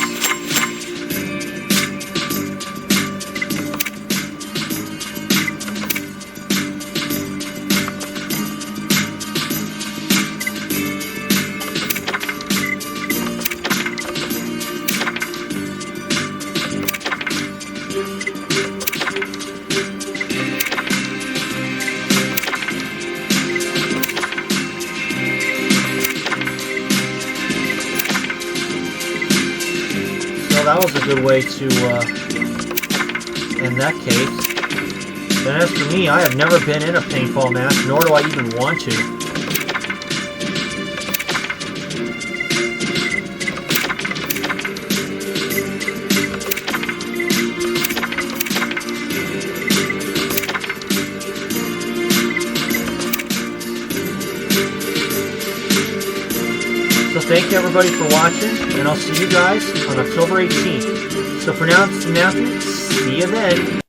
S1: That was a good way to end that case. And as for me, I have never been in a paintball match, nor do I even want to. So thank you everybody for watching, and I'll see you guys on October 18th. So for now, this is Matthew. See you then.